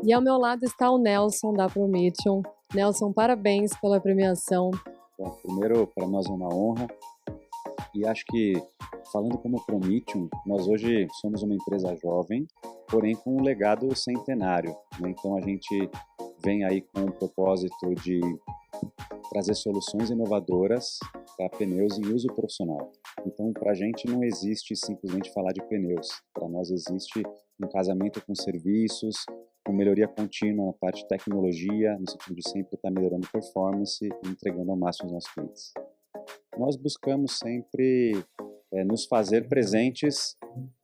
E ao meu lado está o Nelson da Prometion. Nelson, parabéns pela premiação. Bom, primeiro, para nós é uma honra. E acho que, falando como Prometion, nós hoje somos uma empresa jovem, porém com um legado centenário, né? Então a gente vem aí com o propósito de trazer soluções inovadoras para pneus em uso profissional. Então, para a gente não existe simplesmente falar de pneus. Para nós existe um casamento com serviços, com melhoria contínua na parte de tecnologia, no sentido de sempre estar melhorando performance e entregando ao máximo aos nossos clientes. Nós buscamos sempre nos fazer presentes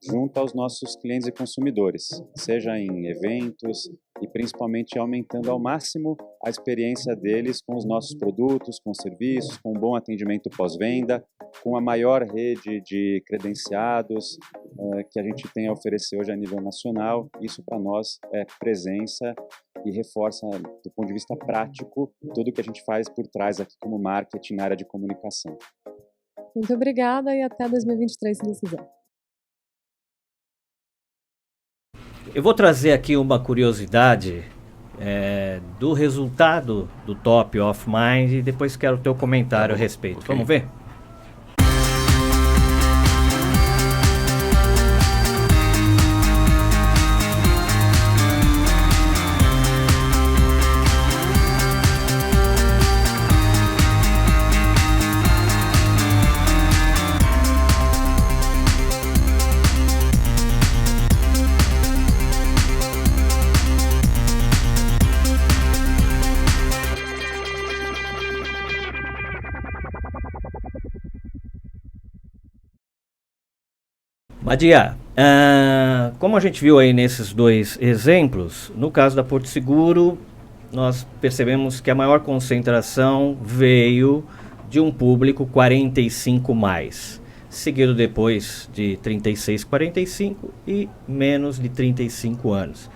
junto aos nossos clientes e consumidores, seja em eventos e principalmente aumentando ao máximo a experiência deles com os nossos produtos, com serviços, com um bom atendimento pós-venda, com a maior rede de credenciados que a gente tem a oferecer hoje a nível nacional. Isso para nós é presença e reforça do ponto de vista prático tudo o que a gente faz por trás aqui como marketing na área de comunicação. Muito obrigada e até 2023, se Deus quiser. Eu vou trazer aqui uma curiosidade do resultado do Top of Mind e depois quero o teu comentário a respeito. Okay. Vamos ver? Madia, como a gente viu aí nesses dois exemplos, no caso da Porto Seguro, nós percebemos que a maior concentração veio de um público 45+, seguido depois de 36, 45 e menos de 35 anos.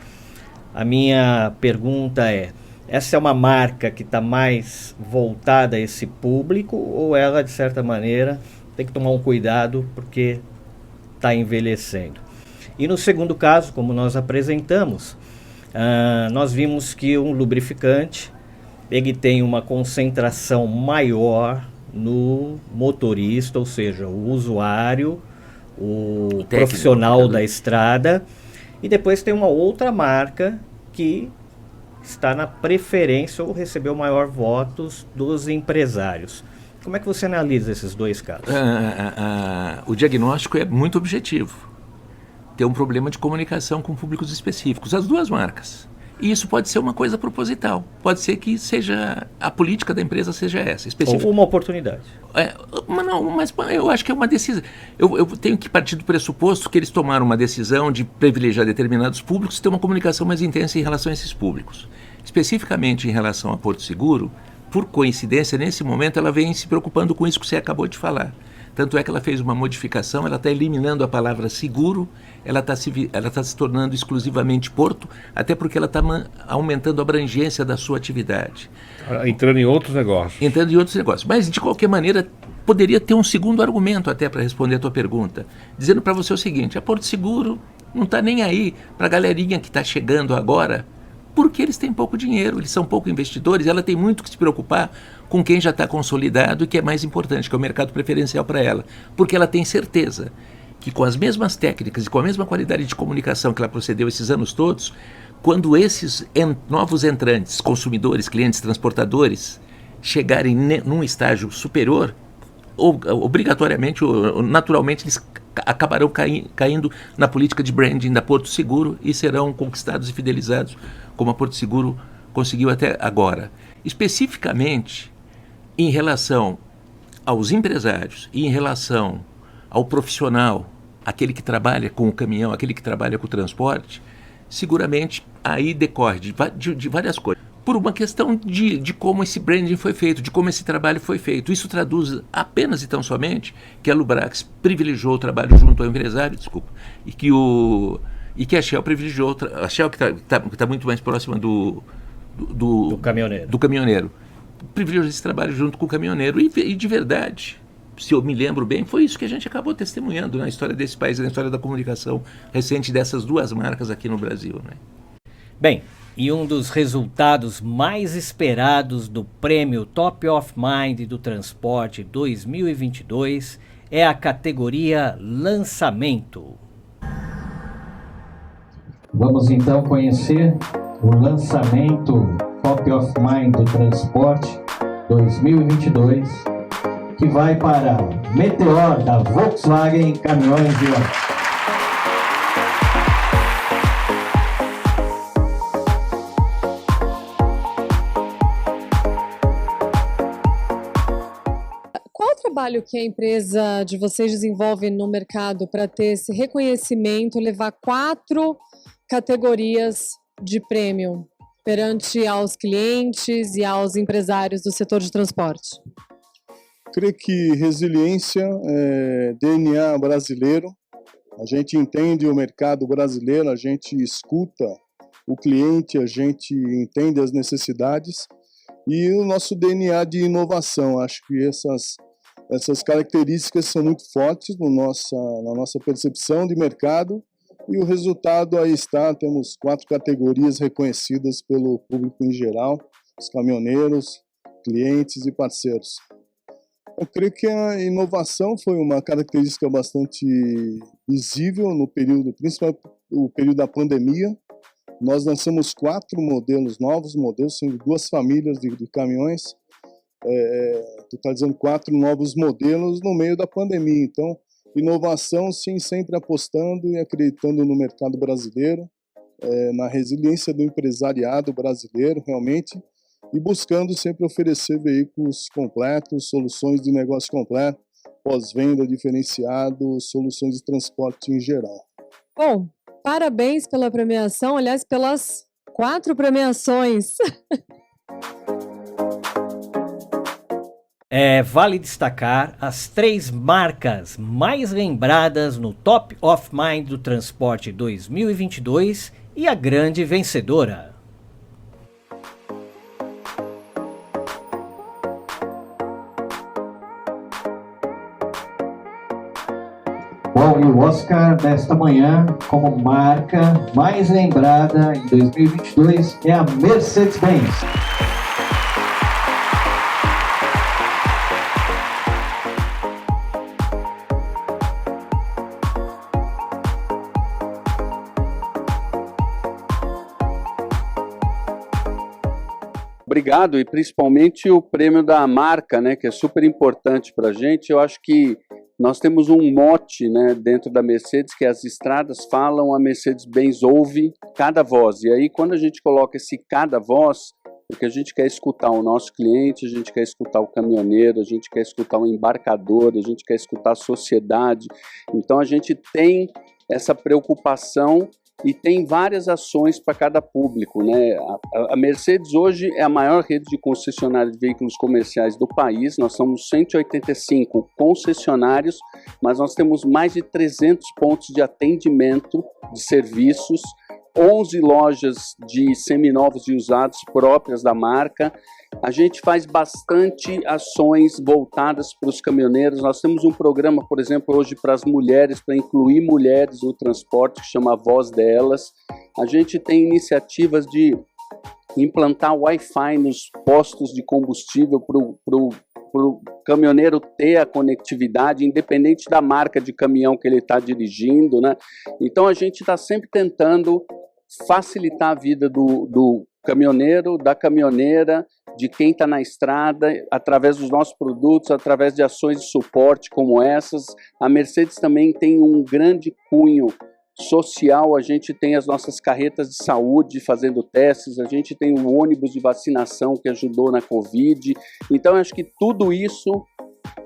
A minha pergunta é, essa é uma marca que está mais voltada a esse público, ou ela, de certa maneira, tem que tomar um cuidado porque está envelhecendo? E no segundo caso, como nós apresentamos, nós vimos que um lubrificante ele tem uma concentração maior no motorista, ou seja, o usuário, o técnico, profissional da estrada, e depois tem uma outra marca que está na preferência ou recebeu maior votos dos empresários. Como é que você analisa esses dois casos? O diagnóstico é muito objetivo. Tem um problema de comunicação com públicos específicos, as duas marcas. E isso pode ser uma coisa proposital. Pode ser que seja a política da empresa seja essa. Ou uma oportunidade. Mas eu acho que é uma decisão. Eu tenho que partir do pressuposto que eles tomaram uma decisão de privilegiar determinados públicos e ter uma comunicação mais intensa em relação a esses públicos. Especificamente em relação a Porto Seguro, por coincidência, nesse momento ela vem se preocupando com isso que você acabou de falar. Tanto é que ela fez uma modificação, ela está eliminando a palavra seguro, ela está se tornando exclusivamente porto, até porque ela está aumentando a abrangência da sua atividade. Entrando em outros negócios. Entrando em outros negócios. Mas, de qualquer maneira, poderia ter um segundo argumento até para responder a tua pergunta, dizendo para você o seguinte: a Porto Seguro não está nem aí para a galerinha que está chegando agora, porque eles têm pouco dinheiro, eles são pouco investidores, ela tem muito que se preocupar com quem já está consolidado e que é mais importante, que é o mercado preferencial para ela, porque ela tem certeza que com as mesmas técnicas e com a mesma qualidade de comunicação que ela procedeu esses anos todos, quando esses novos entrantes, consumidores, clientes, transportadores, chegarem num estágio superior, obrigatoriamente ou naturalmente eles acabarão caindo na política de branding da Porto Seguro e serão conquistados e fidelizados como a Porto Seguro conseguiu até agora. Especificamente em relação aos empresários e em relação ao profissional, aquele que trabalha com o caminhão, aquele que trabalha com o transporte, seguramente aí decorre de várias coisas. Por uma questão de como esse branding foi feito, de como esse trabalho foi feito. Isso traduz apenas e tão somente que a Lubrax privilegiou o trabalho junto ao empresário, e que a Shell privilegiou, a Shell que está muito mais próxima do caminhoneiro, privilegiou esse trabalho junto com o caminhoneiro. E de verdade, se eu me lembro bem, foi isso que a gente acabou testemunhando na história desse país, na história da comunicação recente dessas duas marcas aqui no Brasil, né? Bem, e um dos resultados mais esperados do prêmio Top of Mind do Transporte 2022 é a categoria Lançamento. Vamos então conhecer o lançamento Top of Mind do Transporte 2022, que vai para Meteor da Volkswagen Caminhões e Ônibus. Qual o trabalho que a empresa de vocês desenvolve no mercado para ter esse reconhecimento, levar 4 categorias de prêmio perante aos clientes e aos empresários do setor de transporte? Creio que resiliência é DNA brasileiro. A gente entende o mercado brasileiro, a gente escuta o cliente, a gente entende as necessidades e o nosso DNA de inovação. Acho que essas características são muito fortes na nossa percepção de mercado. E o resultado aí está, temos 4 categorias reconhecidas pelo público em geral, os caminhoneiros, clientes e parceiros. Eu creio que a inovação foi uma característica bastante visível no período, principalmente no período da pandemia. Nós lançamos 4 novos modelos, sendo 2 famílias de caminhões, totalizando 4 novos modelos no meio da pandemia. Então, inovação, sim, sempre apostando e acreditando no mercado brasileiro, na resiliência do empresariado brasileiro, realmente, e buscando sempre oferecer veículos completos, soluções de negócio completo, pós-venda diferenciado, soluções de transporte em geral. Bom, parabéns pela premiação, aliás, pelas 4 premiações. Vale destacar as 3 marcas mais lembradas no Top of Mind do Transporte 2022 e a grande vencedora. e o Oscar desta manhã como marca mais lembrada em 2022 é a Mercedes-Benz. Obrigado, e principalmente o prêmio da marca, né, que é super importante para a gente. Eu acho que nós temos um mote, né, dentro da Mercedes, que as estradas falam, a Mercedes-Benz ouve cada voz. E aí, quando a gente coloca esse cada voz, porque a gente quer escutar o nosso cliente, a gente quer escutar o caminhoneiro, a gente quer escutar o embarcador, a gente quer escutar a sociedade. Então, a gente tem essa preocupação e tem várias ações para cada público, né? A Mercedes hoje é a maior rede de concessionárias de veículos comerciais do país. Nós somos 185 concessionários, mas nós temos mais de 300 pontos de atendimento de serviços, 11 lojas de seminovos e usados próprias da marca. A gente faz bastante ações voltadas para os caminhoneiros. Nós temos um programa, por exemplo, hoje para as mulheres, para incluir mulheres no transporte, que chama Voz Delas. A gente tem iniciativas de implantar Wi-Fi nos postos de combustível para o caminhoneiro ter a conectividade, independente da marca de caminhão que ele está dirigindo, né? Então a gente está sempre tentando facilitar a vida do caminhoneiro, da caminhoneira, de quem está na estrada, através dos nossos produtos, através de ações de suporte como essas. A Mercedes também tem um grande cunho social, a gente tem as nossas carretas de saúde fazendo testes, a gente tem o ônibus de vacinação que ajudou na Covid. Então, eu acho que tudo isso,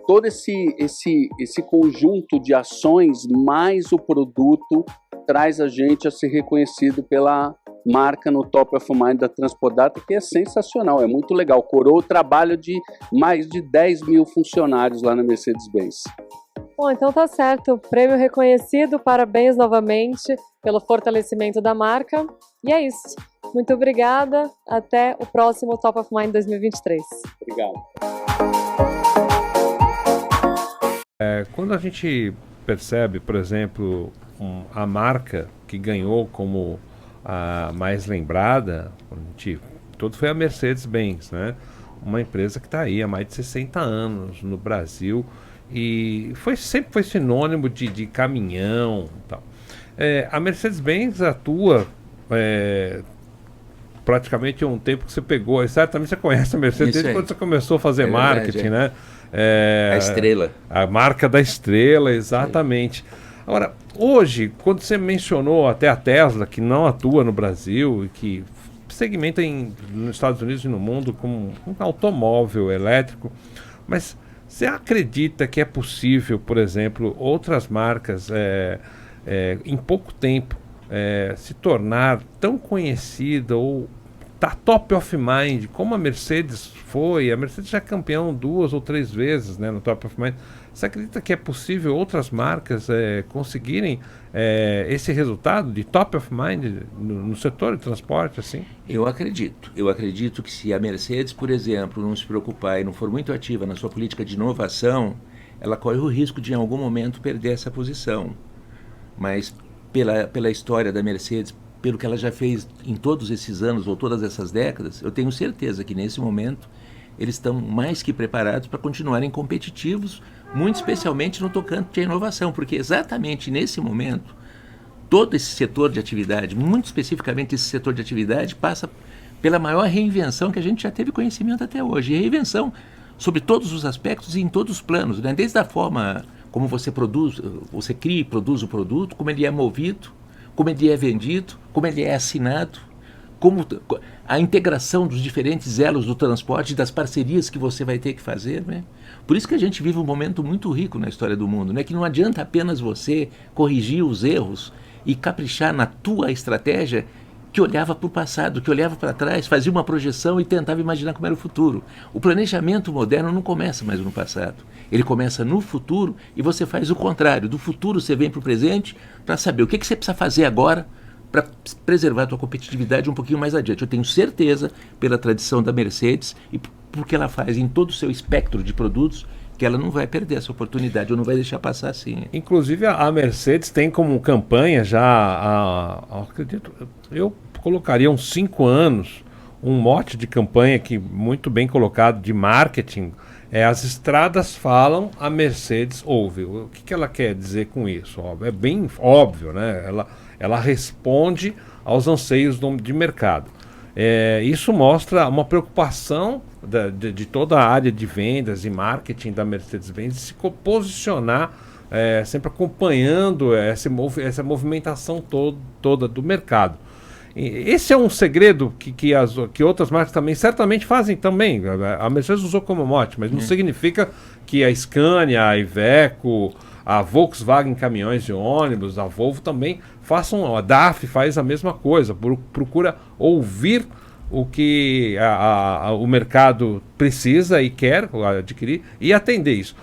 todo esse conjunto de ações, mais o produto, traz a gente a ser reconhecido pela marca no Top of Mind da Transpodata, que é sensacional, é muito legal. Coroa o trabalho de mais de 10 mil funcionários lá na Mercedes-Benz. Bom, então tá certo, prêmio reconhecido, parabéns novamente pelo fortalecimento da marca. E é isso, muito obrigada, até o próximo Top of Mind 2023. Obrigado. Quando a gente percebe, por exemplo, a marca que ganhou como a mais lembrada, todo foi a Mercedes-Benz, né? Uma empresa que está aí há mais de 60 anos no Brasil e sempre foi sinônimo de caminhão e tal. A Mercedes-Benz atua praticamente um tempo que você pegou, certamente você conhece a Mercedes desde quando você começou a fazer marketing, né? A estrela. A marca da estrela, exatamente. Agora, hoje, quando você mencionou até a Tesla, que não atua no Brasil e que segmenta nos Estados Unidos e no mundo como um automóvel elétrico, mas você acredita que é possível, por exemplo, outras marcas em pouco tempo se tornar tão conhecida ou tá top of mind como a Mercedes foi? A Mercedes já é campeão 2 ou 3 vezes, né, no top of mind. Você acredita que é possível outras marcas conseguirem esse resultado de top of mind no setor de transporte, assim? Eu acredito que se a Mercedes, por exemplo, não se preocupar e não for muito ativa na sua política de inovação, ela corre o risco de em algum momento perder essa posição. Mas pela história da Mercedes, pelo que ela já fez em todos esses anos ou todas essas décadas, eu tenho certeza que nesse momento eles estão mais que preparados para continuarem competitivos, muito especialmente no tocante à inovação, porque exatamente nesse momento, todo esse setor de atividade, muito especificamente esse setor de atividade, passa pela maior reinvenção que a gente já teve conhecimento até hoje. E reinvenção sobre todos os aspectos e em todos os planos, né? Desde a forma como você produz, você cria e produz o produto, como ele é movido, como ele é vendido, como ele é assinado, como a integração dos diferentes elos do transporte, das parcerias que você vai ter que fazer, né? Por isso que a gente vive um momento muito rico na história do mundo, né? Que não adianta apenas você corrigir os erros e caprichar na tua estratégia que olhava para o passado, que olhava para trás, fazia uma projeção e tentava imaginar como era o futuro. O planejamento moderno não começa mais no passado, ele começa no futuro e você faz o contrário. Do futuro você vem para o presente para saber o que você precisa fazer agora para preservar a tua competitividade um pouquinho mais adiante. Eu tenho certeza, pela tradição da Mercedes e porque ela faz em todo o seu espectro de produtos, que ela não vai perder essa oportunidade, ou não vai deixar passar assim. Inclusive a Mercedes tem como campanha já, acredito, eu colocaria uns 5 anos, um mote de campanha que muito bem colocado de marketing, as estradas falam, a Mercedes ouve. O que ela quer dizer com isso? É bem óbvio, né? Ela responde aos anseios de mercado. Isso mostra uma preocupação de toda a área de vendas e marketing da Mercedes-Benz de se posicionar, sempre acompanhando essa movimentação toda do mercado. Esse é um segredo que outras marcas também certamente fazem também. A Mercedes usou como mote, mas não significa que a Scania, a Iveco, a Volkswagen Caminhões e Ônibus, a Volvo também façam, a DAF faz a mesma coisa, procura ouvir o que o mercado precisa e quer adquirir e atender isso.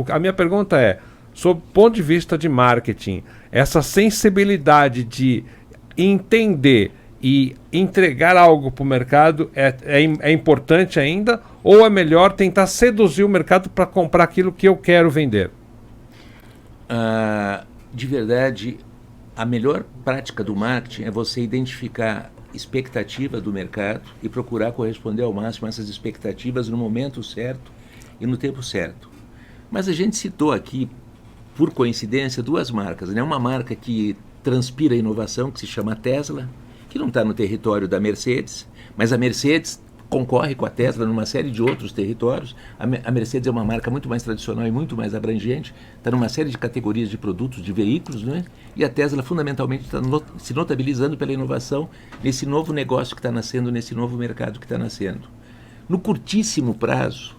A minha pergunta é, sob o ponto de vista de marketing, essa sensibilidade de entender e entregar algo para o mercado é importante ainda, ou é melhor tentar seduzir o mercado para comprar aquilo que eu quero vender? De verdade, a melhor prática do marketing é você identificar expectativa do mercado e procurar corresponder ao máximo a essas expectativas no momento certo e no tempo certo. Mas a gente citou aqui, por coincidência, 2 marcas, né? Uma marca que transpira inovação, que se chama Tesla, que não está no território da Mercedes, mas a Mercedes concorre com a Tesla numa série de outros territórios. A Mercedes é uma marca muito mais tradicional e muito mais abrangente, está numa série de categorias de produtos, de veículos, né? E a Tesla fundamentalmente está se notabilizando pela inovação nesse novo negócio que está nascendo, nesse novo mercado que está nascendo. No curtíssimo prazo,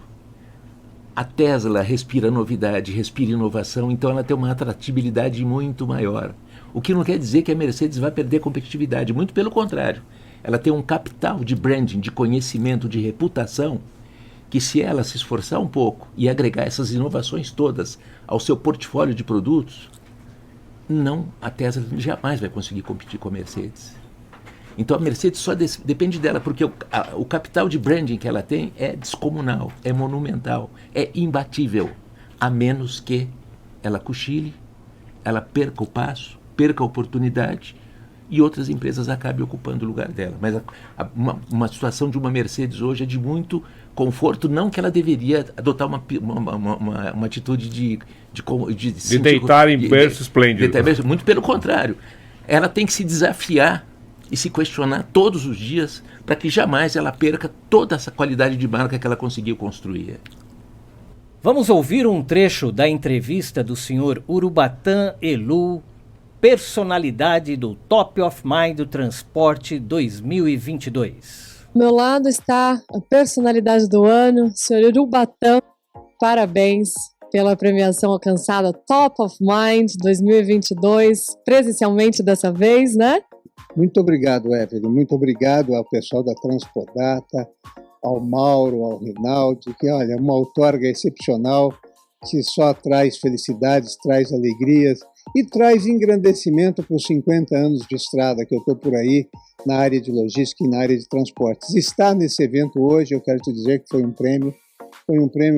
a Tesla respira novidade, respira inovação, então ela tem uma atratividade muito maior. O que não quer dizer que a Mercedes vai perder competitividade, muito pelo contrário. Ela tem um capital de branding, de conhecimento, de reputação, que se ela se esforçar um pouco e agregar essas inovações todas ao seu portfólio de produtos, a Tesla jamais vai conseguir competir com a Mercedes. Então a Mercedes só depende dela, porque o capital de branding que ela tem é descomunal, é monumental, é imbatível, a menos que ela cochile, ela perca o passo, perca a oportunidade e outras empresas acabem ocupando o lugar dela. Mas uma situação de uma Mercedes hoje é de muito conforto, não que ela deveria adotar uma atitude de deitar em berço esplêndido. Muito pelo contrário. Ela tem que se desafiar e se questionar todos os dias para que jamais ela perca toda essa qualidade de marca que ela conseguiu construir. Vamos ouvir um trecho da entrevista do senhor Urubatã Helu, personalidade do Top of Mind do Transporte 2022. Ao meu lado está a personalidade do ano, senhor Urubatã. Parabéns pela premiação alcançada Top of Mind 2022, presencialmente dessa vez, né? Muito obrigado, Evelyn. Muito obrigado ao pessoal da Transpodata, ao Mauro, ao Rinaldi, que, olha, uma outorga excepcional que só traz felicidades, traz alegrias e traz engrandecimento para os 50 anos de estrada que eu estou por aí na área de logística e na área de transportes. Estar nesse evento hoje, eu quero te dizer que foi um prêmio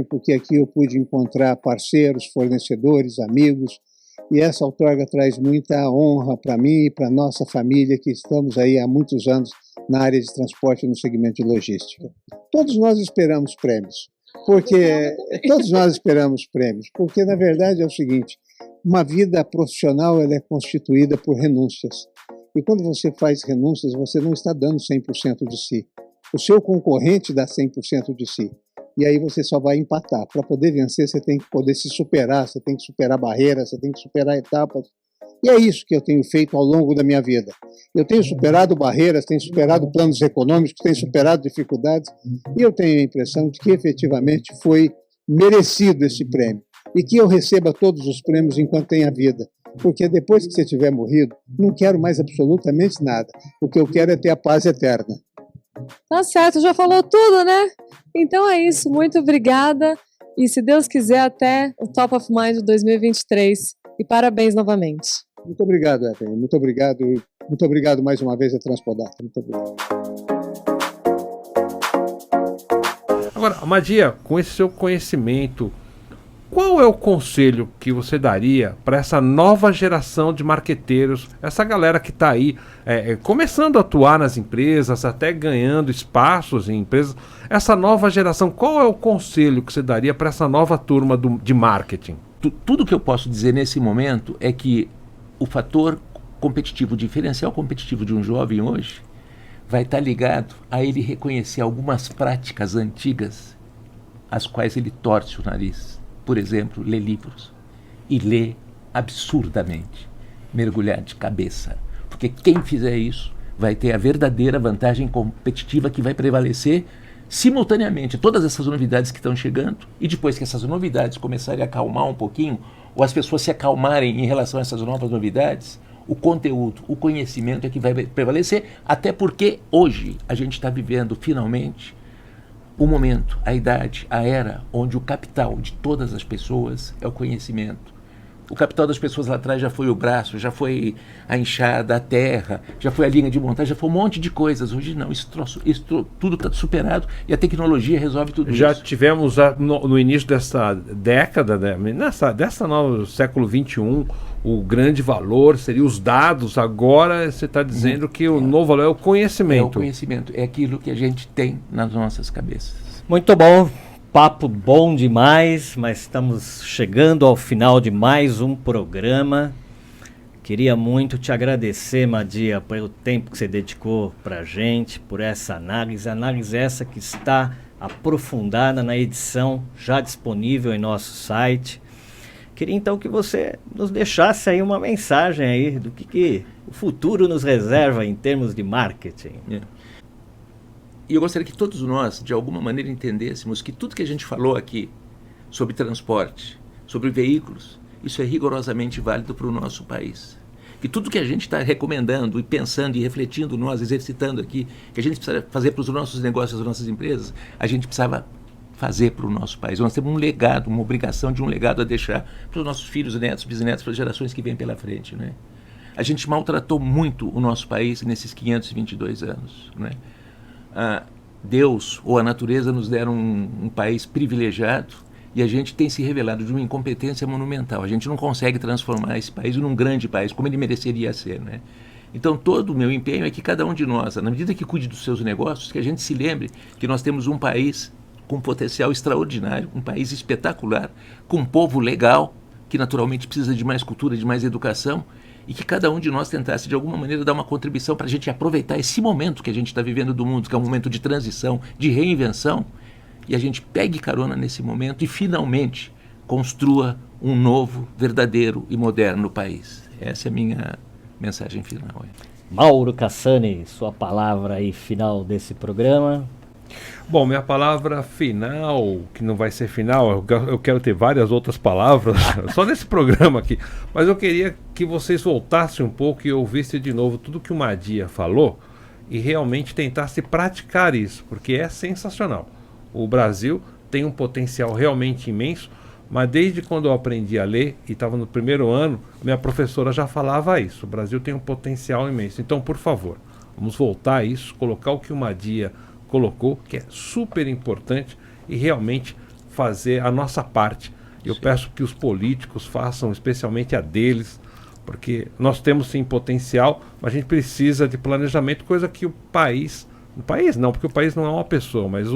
porque aqui eu pude encontrar parceiros, fornecedores, amigos, e essa outorga traz muita honra para mim e para nossa família que estamos aí há muitos anos na área de transporte e no segmento de logística. Todos nós esperamos prêmios, porque na verdade é o seguinte, uma vida profissional ela é constituída por renúncias. E quando você faz renúncias, você não está dando 100% de si. O seu concorrente dá 100% de si. E aí você só vai empatar. Para poder vencer, você tem que poder se superar, você tem que superar barreiras, você tem que superar etapas. E é isso que eu tenho feito ao longo da minha vida. Eu tenho superado barreiras, tenho superado planos econômicos, tenho superado dificuldades, e eu tenho a impressão de que efetivamente foi merecido esse prêmio. E que eu receba todos os prêmios enquanto tenha vida. Porque depois que você tiver morrido, não quero mais absolutamente nada. O que eu quero é ter a paz eterna. Tá certo, já falou tudo, né? Então é isso, muito obrigada. E se Deus quiser, até o Top of Mind 2023. E parabéns novamente. Muito obrigado, Evelyn. Muito obrigado mais uma vez a Transpodata. Muito obrigado. Agora, Madia, com esse seu conhecimento qual é o conselho que você daria para essa nova geração de marqueteiros, essa galera que está aí começando a atuar nas empresas, até ganhando espaços em empresas, essa nova geração, qual é o conselho que você daria para essa nova turma de marketing? Tudo que eu posso dizer nesse momento é que o fator competitivo, o diferencial competitivo de um jovem hoje vai estar ligado a ele reconhecer algumas práticas antigas às quais ele torce o nariz. Por exemplo, ler livros. E ler absurdamente. Mergulhar de cabeça. Porque quem fizer isso vai ter a verdadeira vantagem competitiva que vai prevalecer simultaneamente todas essas novidades que estão chegando, e depois que essas novidades começarem a acalmar um pouquinho, ou as pessoas se acalmarem em relação a essas novas novidades, o conteúdo, o conhecimento é que vai prevalecer, até porque hoje a gente está vivendo finalmente o momento, a idade, a era onde o capital de todas as pessoas é o conhecimento. O capital das pessoas lá atrás já foi o braço, já foi a enxada, a terra, já foi a linha de montagem, já foi um monte de coisas. Hoje não, isso tudo está superado e a tecnologia resolve tudo isso. Já tivemos no início dessa década, né, dessa nova século XXI, o grande valor seria os dados. Agora você está dizendo que o novo valor é o conhecimento. É o conhecimento, é aquilo que a gente tem nas nossas cabeças. Muito bom. Papo bom demais, mas estamos chegando ao final de mais um programa. Queria muito te agradecer, Madia, pelo tempo que você dedicou para a gente, por essa análise essa que está aprofundada na edição já disponível em nosso site. Queria então que você nos deixasse aí uma mensagem aí do que o futuro nos reserva em termos de marketing. E eu gostaria que todos nós, de alguma maneira, entendêssemos que tudo que a gente falou aqui sobre transporte, sobre veículos, isso é rigorosamente válido para o nosso país. Que tudo que a gente está recomendando e pensando e refletindo nós, exercitando aqui, que a gente precisa fazer para os nossos negócios, as nossas empresas, a gente precisava fazer para o nosso país. Nós temos um legado, uma obrigação de um legado a deixar para os nossos filhos, netos, bisnetos, para as gerações que vêm pela frente, né? A gente maltratou muito o nosso país nesses 522 anos, né? Deus ou a natureza nos deram um país privilegiado e a gente tem se revelado de uma incompetência monumental. A gente não consegue transformar esse país num grande país, como ele mereceria ser, né? Então todo o meu empenho é que cada um de nós, na medida que cuide dos seus negócios, que a gente se lembre que nós temos um país com potencial extraordinário, um país espetacular, com um povo legal, que naturalmente precisa de mais cultura, de mais educação, e que cada um de nós tentasse de alguma maneira dar uma contribuição para a gente aproveitar esse momento que a gente está vivendo do mundo, que é um momento de transição, de reinvenção, e a gente pegue carona nesse momento e finalmente construa um novo, verdadeiro e moderno país. Essa é a minha mensagem final. Mauro Cassani, sua palavra aí final desse programa. Bom, minha palavra final, que não vai ser final, eu quero ter várias outras palavras, só nesse programa aqui, mas eu queria que vocês voltassem um pouco e ouvissem de novo tudo que o Madia falou e realmente tentassem praticar isso, porque é sensacional. O Brasil tem um potencial realmente imenso, mas desde quando eu aprendi a ler e estava no primeiro ano, minha professora já falava isso, o Brasil tem um potencial imenso. Então, por favor, vamos voltar a isso, colocar o que o Madia colocou, que é super importante, e realmente fazer a nossa parte. Eu peço que os políticos façam especialmente a deles, porque nós temos sim potencial, mas a gente precisa de planejamento, coisa que o país não, porque o país não é uma pessoa, mas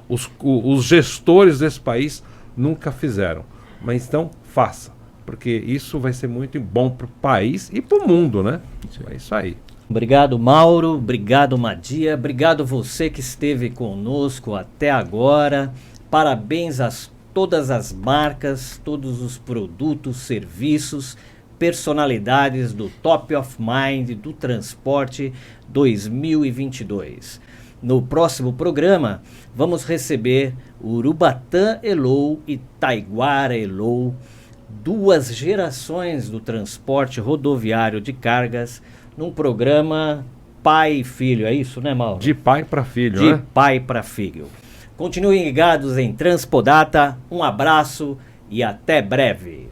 os gestores desse país nunca fizeram. Mas então faça, porque isso vai ser muito bom para o país e para o mundo, né? É isso aí. Obrigado, Mauro. Obrigado, Madia. Obrigado você que esteve conosco até agora. Parabéns a todas as marcas, todos os produtos, serviços, personalidades do Top of Mind do Transporte 2022. No próximo programa, vamos receber Urubatã Elou e Taiguara Elou, duas gerações do transporte rodoviário de cargas, num programa pai e filho, é isso, né, Mauro? De pai para filho, De né? pai para filho. Continuem ligados em Transpodata, um abraço e até breve.